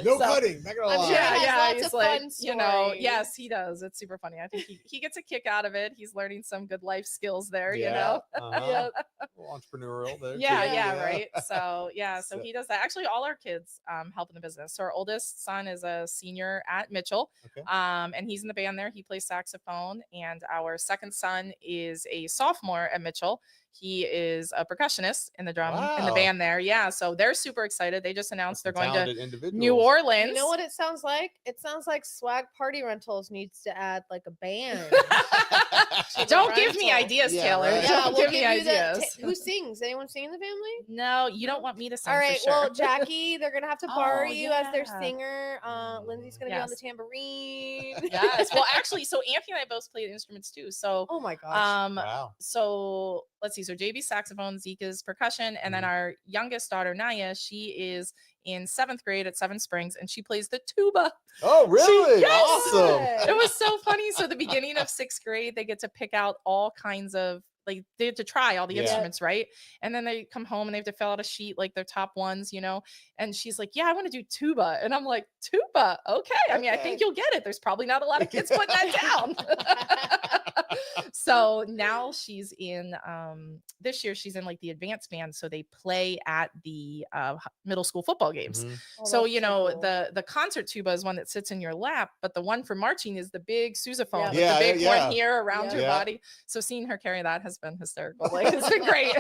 No So- cutting. Not gonna I'm lie. sure Yeah, has yeah, lots he's of like, fun you know, stories. yes, he does. It's super funny. I think he gets a kick out of it. He's learning some good life skills there, you know? Uh-huh. Well, entrepreneurial there. Yeah, too, yeah, right. So yeah, so So- he does that. Actually, all our kids help in the business. So our oldest son is a senior at Mitchell, Okay. and he's in the band there. He plays saxophone, and our second son is a sophomore at Mitchell. He is a percussionist in the in the Wow. band there. Yeah, so they're super excited. They just announced they're going to Talented individuals. New Orleans. You know what it sounds like? It sounds like Swag Party Rentals needs to add like a band. Don't give me rental. ideas, Yeah, Taylor. right. Yeah, Don't we'll give me give you the. ideas. Who sings? Anyone sing in the family? No, you don't want me to sing. All right. for sure. Well, Jackie, they're gonna have to borrow Oh, you as their yeah. singer. Lindsay's gonna be on the Yes. tambourine. Yes. Well, actually, so Anthony and I both played instruments too. So Oh my gosh. Wow. so let's see. So JB saxophone, Zeke is percussion, and then Mhm. our youngest daughter Naya, she is in 7th grade at Seven Springs, and she plays the tuba. Oh, really? Yes! Awesome. It was so funny. So the beginning of 6th grade, they get to pick out all kinds of, like, they have to try all the Yeah. instruments, right? And then they come home and they have to fill out a sheet, like their top ones, you know. And she's like, "Yeah, I want to do tuba," and I'm like, "Tuba, okay. I mean, I think Okay. you'll get it. There's probably not a lot of kids putting that down." So now she's in this year she's in like the advanced band, so they play at the middle school football games. Mhm. Oh, So that's you know, cool. the concert tuba is one that sits in your lap, but the one for marching is the big sousaphone, Yeah. with Yeah, the big yeah. one here around Yeah. your Yeah. body. So seeing her carry that has been hysterical. Like, it's been great.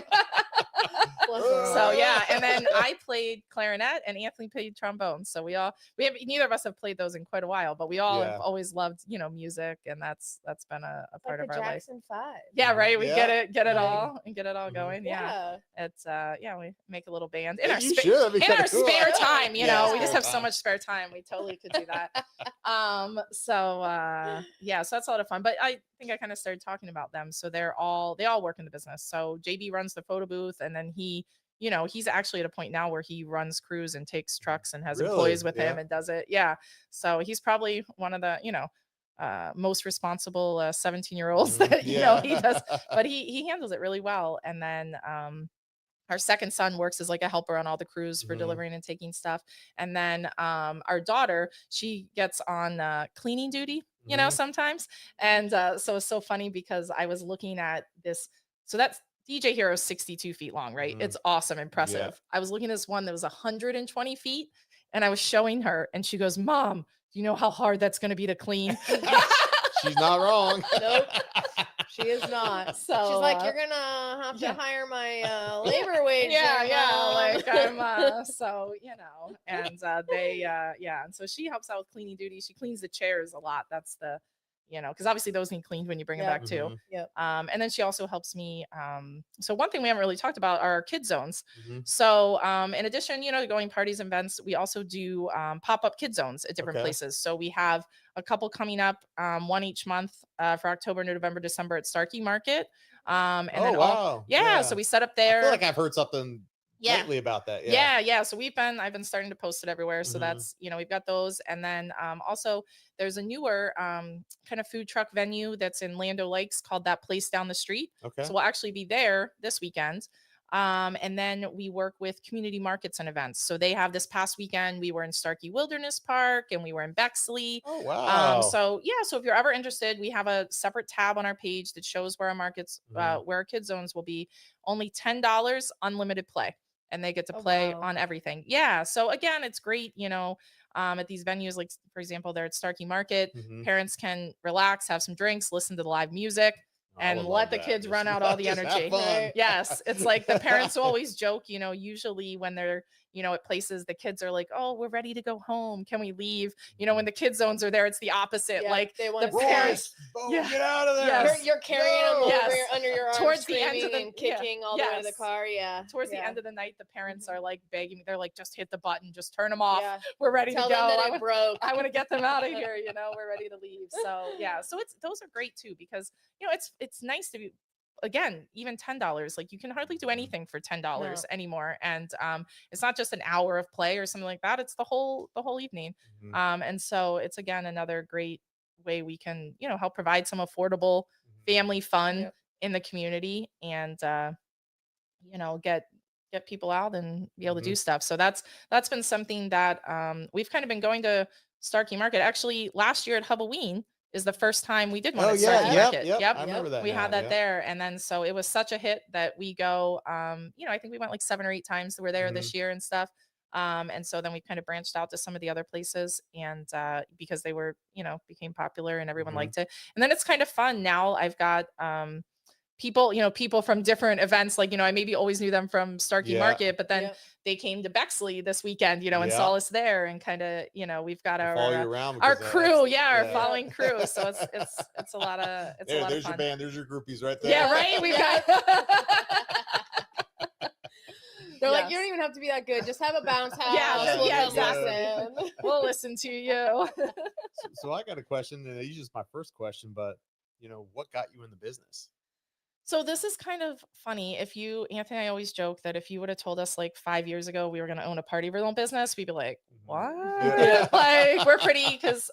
Bless her. So yeah, and then I played clarinet and Anthony played trombone. So we have neither of us have played those in quite a while, but we all Yeah. have always loved, you know, music, and that's been a It's part like of the our life. Jackson 5. Yeah, right. We get Yeah. it Mhm. all and get it all Mhm. going. Yeah. It's yeah, we make a little band in Yeah, our you should. That'd be in kinda our cool. spare time, you know. Yeah, We just spare have so time. much spare time. We totally could do that. Yeah, so that's a lot of fun. But I think I kind of started talking about them. So they all work in the business. So JB runs the photo booth, and then he, you know, he's actually at a point now where he runs crews and takes trucks and has Really? employees with him Yeah. and does it. Yeah. So he's probably one of the, you know, most responsible 17-year-olds Mhm. that, you know, he Yeah. does, but he handles it really well. And then our second son works as like a helper on all the crews for delivering and taking stuff. And then our daughter, she gets on cleaning duty, you know, sometimes. And so it's so funny because I was looking at this. So that's DJ Hero 62 feet long, right? It's awesome, impressive. I was looking at this one that was 120 feet and I was showing her and she goes, Mom, do you know how hard that's going to be to clean? She's not wrong. Nope. She is not. So she's like, you're gonna have to hire my labor wage. Like I'm so and they and so she helps out with cleaning duty. She cleans the chairs a lot. That's the because obviously those need cleaned when you bring them back too. Yep. And then she also helps me. So one thing we haven't really talked about are our kid zones. So in addition, to going parties and events, we also do pop-up kid zones at different places. So we have a couple coming up, one each month for October, November, December at Starkey Market. And then so we set up there. I feel like I've heard something lately about that. So I've been starting to post it everywhere. So that's, we've got those. And then also there's a newer kind of food truck venue that's in Land O'Lakes called That Place Down the Street. So we'll actually be there this weekend. And then we work with community markets and events. So they have this past weekend, we were in Starkey Wilderness Park and we were in Bexley. Oh, wow. So if you're ever interested, we have a separate tab on our page that shows where our markets, where our kid zones will be. Only $10, unlimited play. And they get to play on everything. Yeah. So again, it's great, at these venues, like for example, there at Starkey Market, parents can relax, have some drinks, listen to the live music. And let the kids run out all the energy. Yes. It's like the parents always joke, usually when they're, at places, the kids are like, oh, we're ready to go home. Can we leave? When the kid zones are there, it's the opposite. Yeah, like they want the parents, get out of there. Yes. You're carrying them over under your arms, towards the end of the and kicking all the way to the car. Yeah. Towards the end of the night, the parents are like begging me. They're like, just hit the button, just turn them off. Yeah. We're ready Tell to go. them that it broke. I want to get them out of here. We're ready to leave. So so those are great too, because it's nice to be, again, even $10, like you can hardly do anything for $10 anymore. And it's not just an hour of play or something like that. It's the whole evening. And so it's, again, another great way we can, help provide some affordable family fun in the community and, get people out and be able to do stuff. So that's been something that we've kind of been going to Starkey Market. Actually, last year at Halloween is the first time we did one at Starkey Market. Yep. I remember that. We had that there. And then, so it was such a hit that we go, I think we went like 7 or 8 times. We're there this year and stuff. And so then we kind of branched out to some of the other places and because they were, became popular and everyone liked it. And then it's kind of fun. Now I've got, people from different events, like, I maybe always knew them from Starkey Market, but then they came to Bexley this weekend, and saw us there and kind of, we've got our crew, our following crew. So it's a lot of, it's a lot of fun. There's your band, there's your groupies right there. Yeah, right. We've got. They're like, you don't even have to be that good. Just have a bounce house. Exactly. We'll listen to you. So I got a question, and it's just my first question, but what got you in the business? So this is kind of funny. Anthony, I always joke that if you would have told us like 5 years ago we were going to own a party rental business, we'd be like, what? Like, we're pretty, because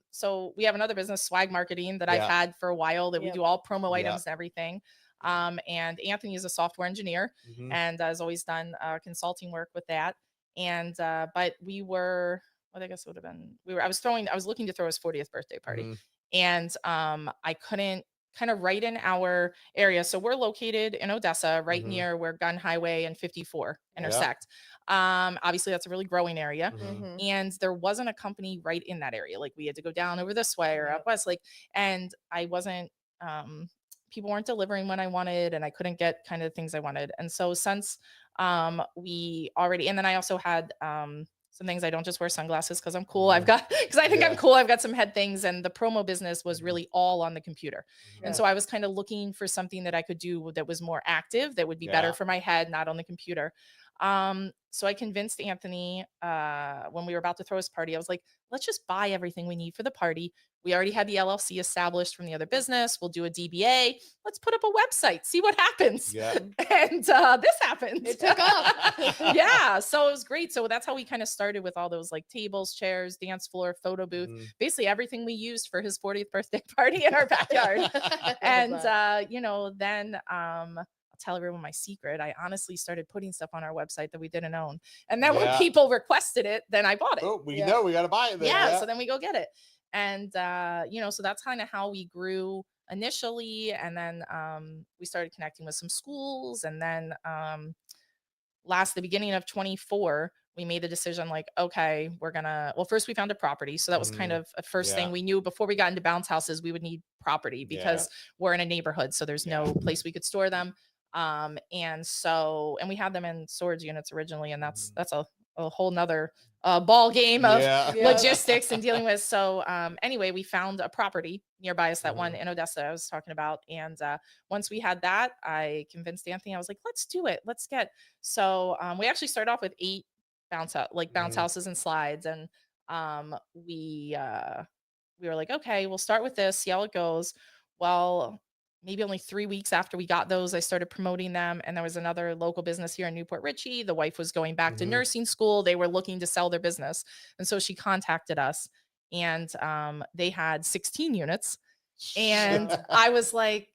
so we have another business, Swag Marketing, that I've had for a while, that we do all promo items and everything. And Anthony is a software engineer and has always done consulting work with that. And but we were, what I guess it would have been, I was looking to throw his 40th birthday party, and I couldn't kind of right in our area. So we're located in Odessa, right near where Gun Highway and 54 intersect. Obviously that's a really growing area. And there wasn't a company right in that area. Like, we had to go down over this way or up west, and I wasn't, people weren't delivering when I wanted, and I couldn't get kind of things I wanted. And so since and then I also had, some things, I don't just wear sunglasses because I'm cool. I'm cool. I've got some head things, and the promo business was really all on the computer. And so I was kind of looking for something that I could do that was more active, that would be better for my head, not on the computer. So I convinced Anthony, when we were about to throw his party, I was like, let's just buy everything we need for the party. We already had the LLC established from the other business. We'll do a DBA. Let's put up a website, see what happens. And this happened. It took off. So it was great. So that's how we kind of started, with all those like tables, chairs, dance floor, photo booth, basically everything we used for his 40th birthday party in our backyard. And, then, I'll tell everyone my secret. I honestly started putting stuff on our website that we didn't own. And then when Yeah. people requested it, then I bought it. Oh, we Yeah. know we got to buy it then. Yeah, so then we go get it. And so that's kind of how we grew initially. And then we started connecting with some schools. And then the beginning of 24, we made the decision like, okay, first we found a property. So that was kind of a first thing we knew before we got into bounce houses, we would need property because we're in a neighborhood. So there's no place we could store them. And we had them in storage units originally. And that's a whole nother ball game of logistics and dealing with. So anyway, we found a property nearby us, that one in Odessa I was talking about. And once we had that, I convinced Anthony, I was like, let's do it. So we actually started off with 8 bounce houses and slides. And we were like, okay, we'll start with this, see how it goes. Well, maybe only 3 weeks after we got those, I started promoting them. And there was another local business here in Newport Richey. The wife was going back to nursing school. They were looking to sell their business. And so she contacted us, and they had 16 units. And I was like,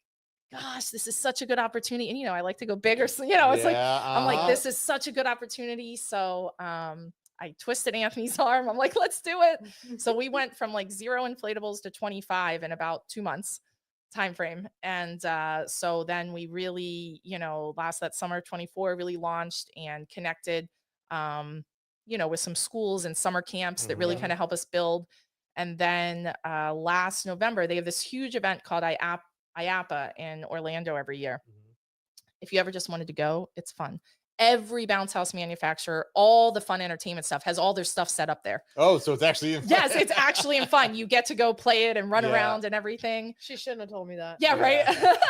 gosh, this is such a good opportunity. And, I like to go bigger. So, it's like, I'm like, this is such a good opportunity. So I twisted Anthony's arm. I'm like, let's do it. So we went from like 0 inflatables to 25 in about 2 months time frame. And so then we really, that summer 24 really launched and connected, with some schools and summer camps that really kind of help us build. And then last November, they have this huge event called IAPA in Orlando every year. If you ever just wanted to go, it's fun. Every bounce house manufacturer, all the fun entertainment stuff has all their stuff set up there. Oh, so it's actually in fun. Yes, it's actually in fun. You get to go play it and run around and everything. She shouldn't have told me that. Yeah, right. I'm surprised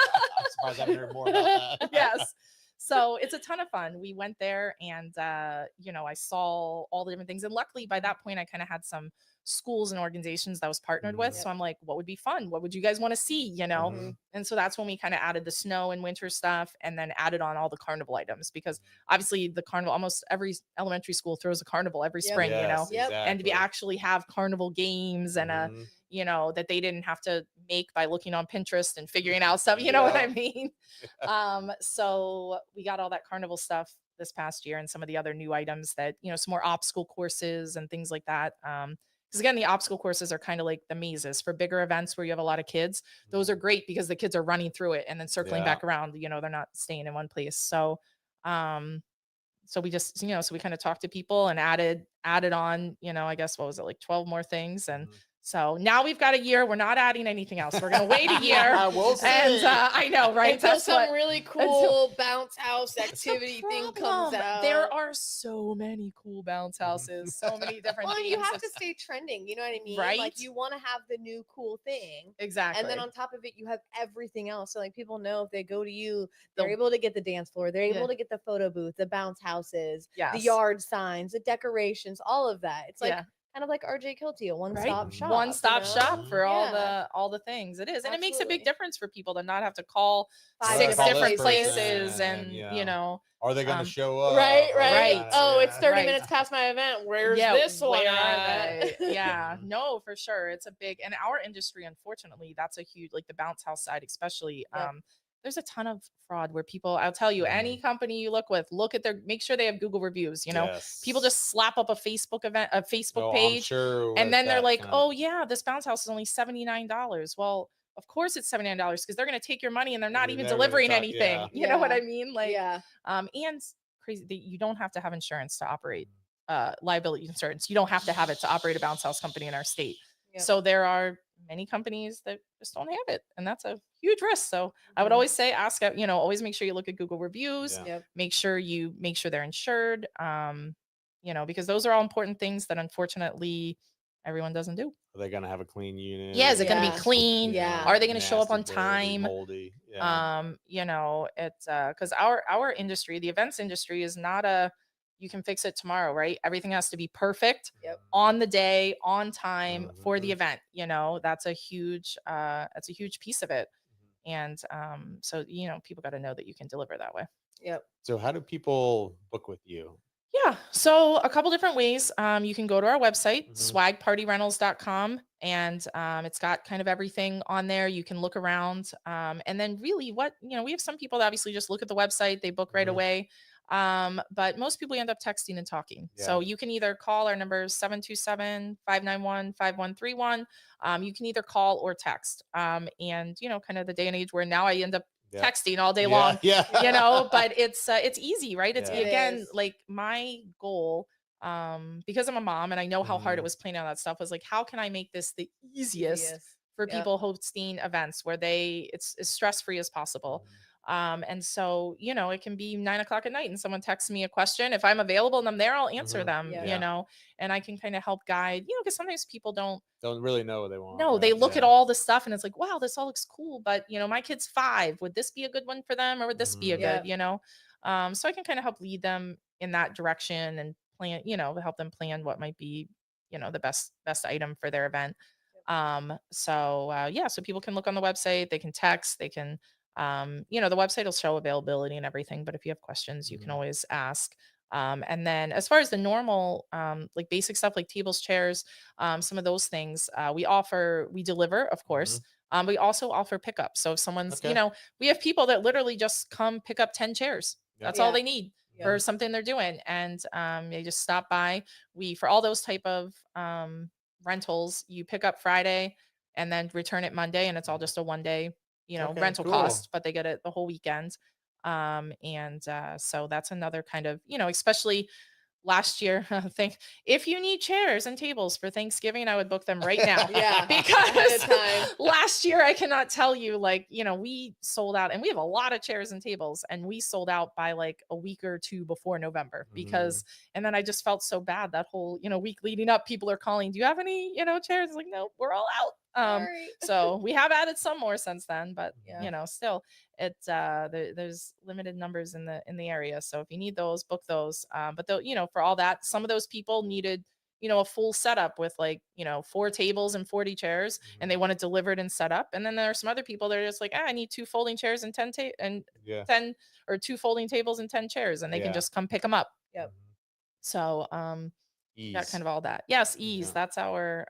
I haven't heard more about that. Yes. So it's a ton of fun. We went there and, I saw all the different things. And luckily by that point, I kind of had some schools and organizations that I was partnered with. So I'm like, what would be fun? What would you guys want to see? And so that's when we kind of added the snow and winter stuff, and then added on all the carnival items, because obviously the carnival, almost every elementary school throws a carnival every spring, Exactly. and we actually have carnival games and that they didn't have to make by looking on Pinterest and figuring out stuff. You know what I mean? So we got all that carnival stuff this past year, and some of the other new items that, some more obstacle courses and things like that. Because again, the obstacle courses are kind of like the mazes for bigger events where you have a lot of kids. Those are great because the kids are running through it and then circling back around. They're not staying in one place. So, so we just, so we kind of talked to people and added on, I guess, what was it, like 12 more things. And so now we've got a year. We're not adding anything else. We're going to wait a year. We'll see. And I know, right? Until some really cool bounce house activity thing comes out. There are so many cool bounce houses, so many different Well, themes. you have to stay trending. You know what I mean? Right? Like, you want to have the new cool thing. Exactly. And then on top of it, you have everything else. So like, people know if they go to you, they're able to get the dance floor. They're able to get the photo booth, the bounce houses, the yard signs, the decorations, all of that. It's like, kind of like RJ Kielty, a one-stop shop. One-stop shop for all the things. It is. And it makes a big difference for people to not have to call 6 different places and Are they going to show up? Right. Oh, it's 30 minutes past my event. Where's this one? Where are they? Yeah, no, for sure. It's a big, and our industry, unfortunately, that's a huge, like the bounce house side, especially, there's a ton of fraud where people, I'll tell you, any company you look at make sure they have Google reviews. People just slap up a Facebook page, and then they're like, oh yeah, this bounce house is only $79. Well, of course it's $79 because they're going to take your money and they're not even delivering anything. You know what I mean? Like, and crazy that you don't have to have insurance to operate, liability insurance. You don't have to have it to operate a bounce house company in our state. So there are many companies that just don't have it, and that's a huge risk. So I would always say, ask out, always make sure you look at Google reviews, make sure they're insured, because those are all important things that unfortunately everyone doesn't do. Are they going to have a clean unit? Yeah. Is it going to be clean? Yeah. Are they going to show up on time? Moldy. It's because our industry, the events industry, is not you can fix it tomorrow, right? Everything has to be perfect on the day, on time for the event. That's a huge piece of it. And so, people got to know that you can deliver that way. Yep. So how do people book with you? Yeah. So a couple different ways. You can go to our website, Mhm. swagpartyrentals.com, and it's got kind of everything on there. You can look around. And then really we have some people that obviously just look at the website, they book right Mhm. away. But most people end up texting and talking. Yeah. So you can either call our number 727-591-5131. You can either call or text. And kind of the day and age where now I end up Yeah. texting all day Yeah. long, Yeah. but it's easy, right? It's Yeah. It again is. like my goal, because I'm a mom and I know how hard it Mhm. was planning all that stuff, was like, how can I make this the easiest Easiest. for Yep. people hosting events where it's as stress-free as possible. Mhm. And so it can be 9 o'clock at night and someone texts me a question. If I'm available and I'm there, I'll answer Mhm. them, Yeah. and I can kind of help guide, because sometimes people don't Don't really know what they want, no, they right? look at Yeah. all the stuff and it's like, wow, this all looks cool. But my kid's 5. Would this be a good one for them, or would this be a Mhm. good, Yep. So I can kind of help lead them in that direction and plan, help them plan what might be, the best item for their event. So people can look on the website, they can text, they can, the website will show availability and everything. But if you have questions, you can Mhm. always ask. And then as far as the normal, like basic stuff like tables, chairs, some of those things, we deliver, of course. Mhm. We also offer pickup. So if someone's, Okay. we have people that literally just come pick up 10 chairs. Yep. That's all Yeah. they need for Yep. something they're doing. And they just stop by. For all those type of rentals, you pick up Friday and then return it Monday. And it's all Mhm. just a 1 day, Okay, rental cool. cost, but they get it the whole weekend. So that's another kind of, especially last year, think if you need chairs and tables for Thanksgiving, I would book them right now. Yeah. Ahead of Because time. last year I cannot tell you, like, we sold out, and we have a lot of chairs and tables, and we sold out by like a week or two before November. Mhm. And then I just felt so bad that whole, week leading up. People are calling, do you have any, chairs? Like, no, we're all out. Sorry. So we have added some more since then, but Yeah. still there's limited numbers in the area. So if you need those, book those. But though, for all that, some of those people needed, a full setup with like, 4 tables and 40 chairs, and they Mhm. want it delivered and set up. And then there are some other people that are just like, I need 2 folding chairs and Yeah. 10, or 2 folding tables and 10 chairs, and they can Yeah. just come pick them up. Yep. Mhm. So got kind Ease. of all that. Yes, ease. Yeah. That's our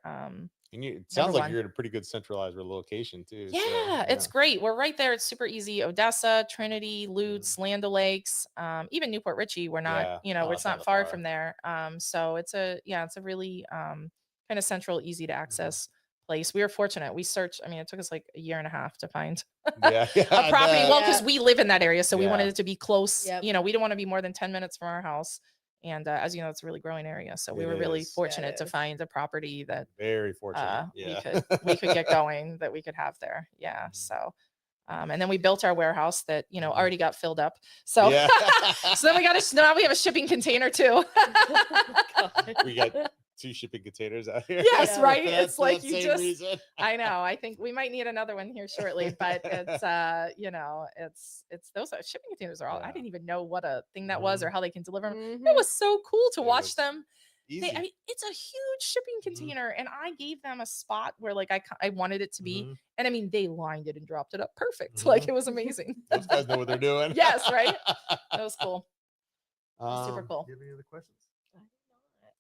And it number sounds like one. you're in a pretty good centralized location too. So Yeah, it's yeah. great. We're right there. It's super easy. Odessa, Trinity, Mhm. Lutz, Land O'Lakes, even Newport Richey. We're not, Yeah. Oh, it's it's not not that far far. from there. So it's a really kind of central, easy to Mhm. access place. We were fortunate. It took us like a year and a half to find Yeah. Yeah. a I property. bet. Well, because Yeah. we live in that area, so we wanted Yeah. it to be close. Yep. We didn't want to be more than 10 minutes from our house. And as you know, it's a really growing area. So we It were really is. Yeah, fortunate it to is. find a property that Very fortunate. we Yeah. could get going, that we could have there. Yeah. Mhm. So and then we built our warehouse that Mhm. already got filled up. So Yeah. so then now we have a shipping container too. God. We got 2 shipping containers out here. Yes, Yeah. right. For that- It's for like that you same just reason. I know. I think we might need another one here shortly, but it's those shipping containers are all. I Yeah. didn't even know what a thing that was or Mhm. how they can deliver them. It Mhm. was so cool to It watch was them. easy. It's a huge shipping Mhm. container, and I gave them a spot where like I wanted it to be, Mhm. and they lined it and dropped it up perfect. Like Mhm. it was amazing. Those guys know what they're doing. Yes, right? That was cool. Was super cool. Do you have any other questions?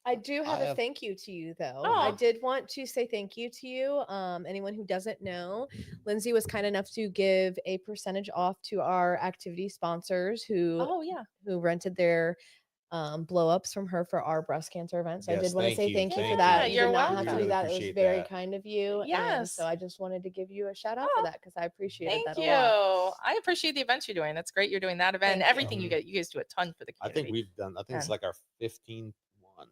I do have I a have- thank you to you though. Oh. I did want to say thank you to you. Anyone who doesn't know, Lindsay was kind enough to give a percentage off to our activity sponsors Oh yeah. who rented their blow ups from her for our breast cancer event. So I Yes, did want to thank say you, thank you thank for that. you. You did You're not have welcome. to We do really that. It was appreciate very that. kind of you. And Yes. so I just wanted to give you a shout out Oh, for that because I appreciated Thank that you. a lot. I appreciate the events you're doing. That's great. You're doing that event. Thank you. Everything you Mhm. get. You guys do a ton for the I community. I think it's And like our 15th one,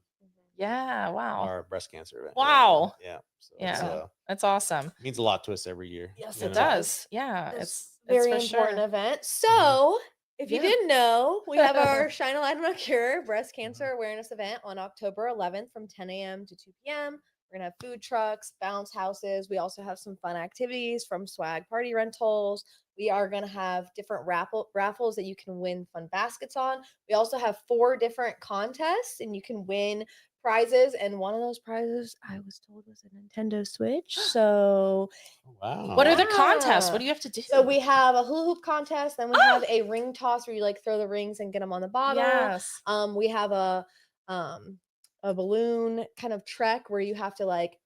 yeah. Wow. our breast cancer event. Wow. Yeah. So Yeah. it's That's awesome. means a lot to us every year. Yes, you It know? does. Yeah. It was It's very for important sure. event. So, if you Yeah. didn't know, we have our Shine a Light on a Cure breast cancer awareness event on October 11th from 10 a.m. to 2 p.m. We're gonna have food trucks, bounce houses. We also have some fun activities from Swag Party Rentals. We are gonna have different raffles that you can win fun baskets on. We also have 4 different contests, and you can win prizes, and one of those prizes I was told was a Nintendo Switch. So Wow. What are the contests? Yeah. What do you have to do? So we have a hula hoop contest, then we have a ring toss where you like throw the rings and get them on the bottle. Yes. We have a balloon kind of trek where you have to like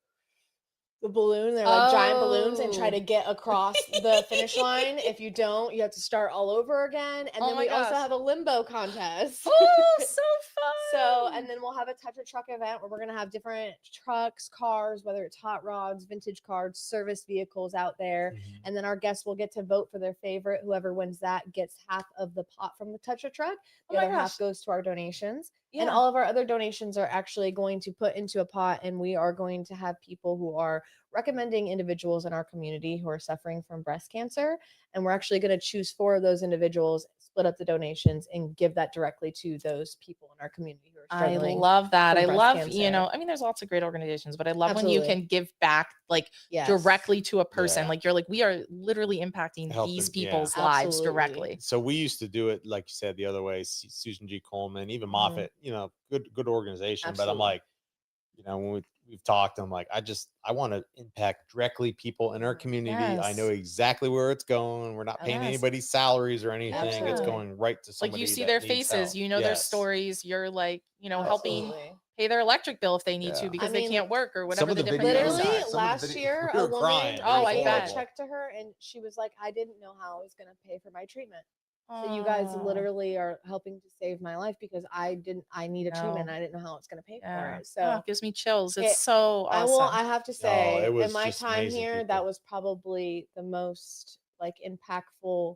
the balloon, they're like giant balloons, and try to get across the finish line. If you don't, you have to start all over again. And then we also have a limbo contest. Oh, so fun. So, and then we'll have a touch a truck event where we're going to have different trucks, cars, whether it's hot rods, vintage cars, service vehicles out there. And then our guests will get to vote for their favorite. Whoever wins that gets half of the pot from the touch a truck. The other half goes to our donations. And all of our other donations are actually going to put into a pot, and we are going to have people who are recommending individuals in our community who are suffering from breast cancer. And we're actually going to choose 4 of those individuals, split up the donations, and give that directly to those people in our community who are struggling. I love that. I love, cancer. I mean, there's lots of great organizations, but I love when you can give back like directly to a person. Like you're like, we are literally impacting these people's lives directly. So we used to do it, like you said, the other way. Susan G. Coleman, even Moffitt, good organization. But I'm like, when we've talked, I'm like, I want to impact directly people in our community. I know exactly where it's going. We're not paying anybody's salaries or anything. It's going right to somebody. Like you see their faces, their stories. You're like, helping pay their electric bill if they need to because they can't work or whatever the different literally last year a woman I bet. checked to her and she was like, I didn't know how I was going to pay for my treatment. So you guys literally are helping to save my life because I need a treatment and I didn't know how it's going to pay for it. So it gives me chills. It's so awesome. I have to say, in my time here, that was probably the most like impactful.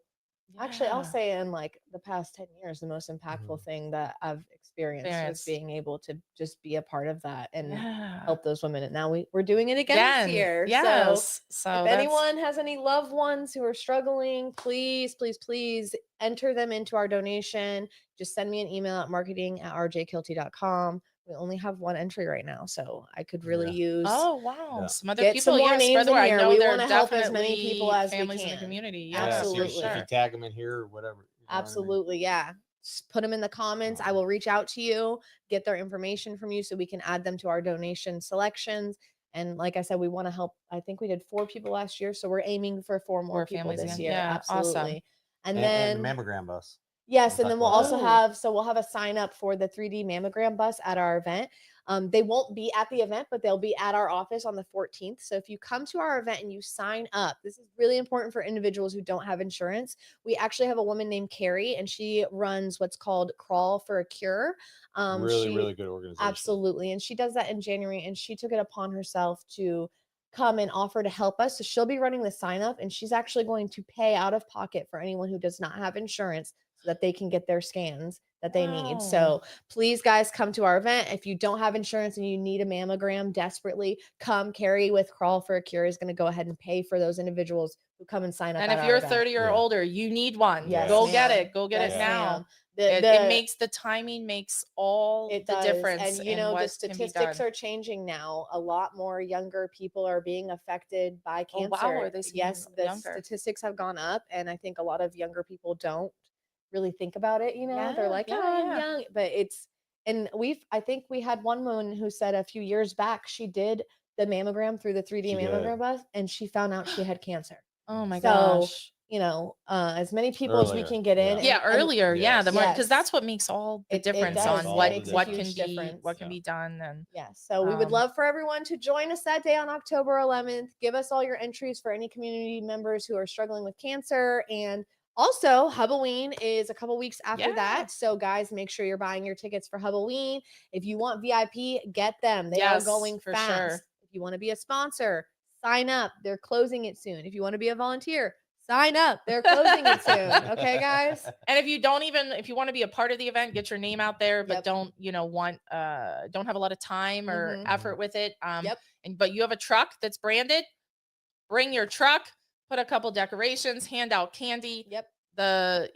Actually, I'll say in like the past 10 years, the most impactful thing that I've experienced was being able to just be a part of that and help those women. And now we're doing it again this year. Yes. So if anyone has any loved ones who are struggling, please, please, please enter them into our donation. Just send me an email at marketing@rjkielty.com. We only have one entry right now, so I could really use. Oh wow! Some other get people. Some more names in here. We want to help as many people as families we can. In the community. Absolutely. So if you tag them in here or whatever. Absolutely, yeah. Just put them in the comments. I will reach out to you, get their information from you, so we can add them to our donation selections. And like I said, we want to help. I think we did 4 people last year, so we're aiming for 4 more people this year. Yeah, absolutely. Awesome. And then the mammogram bus. Yes, and then we'll also have a sign up for the 3D mammogram bus at our event. They won't be at the event, but they'll be at our office on the 14th. So if you come to our event and you sign up, this is really important for individuals who don't have insurance. We actually have a woman named Carrie, and she runs what's called Crawl for a Cure. Really good organization. Absolutely. And she does that in January, and she took it upon herself to come and offer to help us. So she'll be running the sign up, and she's actually going to pay out of pocket for anyone who does not have insurance so that they can get their scans that they need. So please, guys, come to our event. If you don't have insurance and you need a mammogram desperately, come. Carrie with Crawl for a Cure is going to go ahead and pay for those individuals who come and sign up. And if you're 30 or older, you need one. Yes, go get it. Go get it now. It makes the timing makes all the difference. And the statistics are changing now. A lot more younger people are being affected by cancer. Oh, wow. Yes, the statistics have gone up, and I think a lot of younger people don't really think about it. They're like, I'm young, but I think we had one woman who said a few years back she did the mammogram through the 3D mammogram bus, and she found out she had cancer. Oh my gosh. As many people as we can get in. Yeah, earlier. The more, because that's what makes all the difference on what can be done. And so we would love for everyone to join us that day on October 11th. Give us all your entries for any community members who are struggling with cancer. And also, Huboween is a couple weeks after that. So, guys, make sure you're buying your tickets for Huboween. If you want VIP, get them. They are going fast. Sure. If you want to be a sponsor, sign up. They're closing it soon. If you want to be a volunteer, sign up. They're closing it soon. Okay, guys? And if you want to be a part of the event, get your name out there, but don't have a lot of time or effort with it. But you have a truck that's branded, bring your truck. Put a couple decorations, hand out candy. The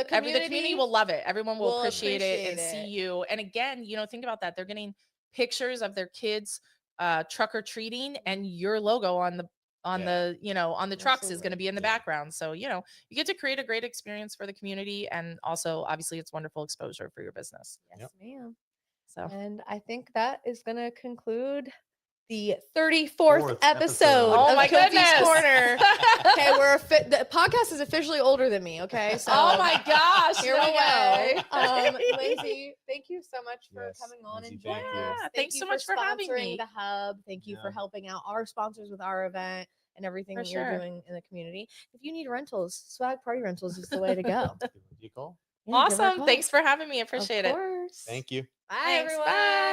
community will love it. Everyone will appreciate it and see you. And again, think about that. They're getting pictures of their kids truck or treating, and your logo on the trucks is going to be in the background. So, you get to create a great experience for the community, and also obviously it's wonderful exposure for your business. Yes, ma'am. So, and I think that is going to conclude the 34th Fourth episode episode. oh of my Kielty's goodness. Corner. Okay, the podcast is officially older than me. Okay, so oh my gosh. here no we way. go. Lindsay, thank you so much for Yes, coming on Lindsay, and joining thank you. us. Yeah, Thank thanks you so much for having sponsoring me. the hub. Thank you for Yeah. helping out our sponsors with our event and everything For that you're sure. doing in the community. If you need rentals, Swag Party Rentals is the way to go. Give you a call. Yeah, give her a Awesome. call. Thanks for having me. Of Appreciate it. course. Thank you. Bye, Thanks. everyone. Bye.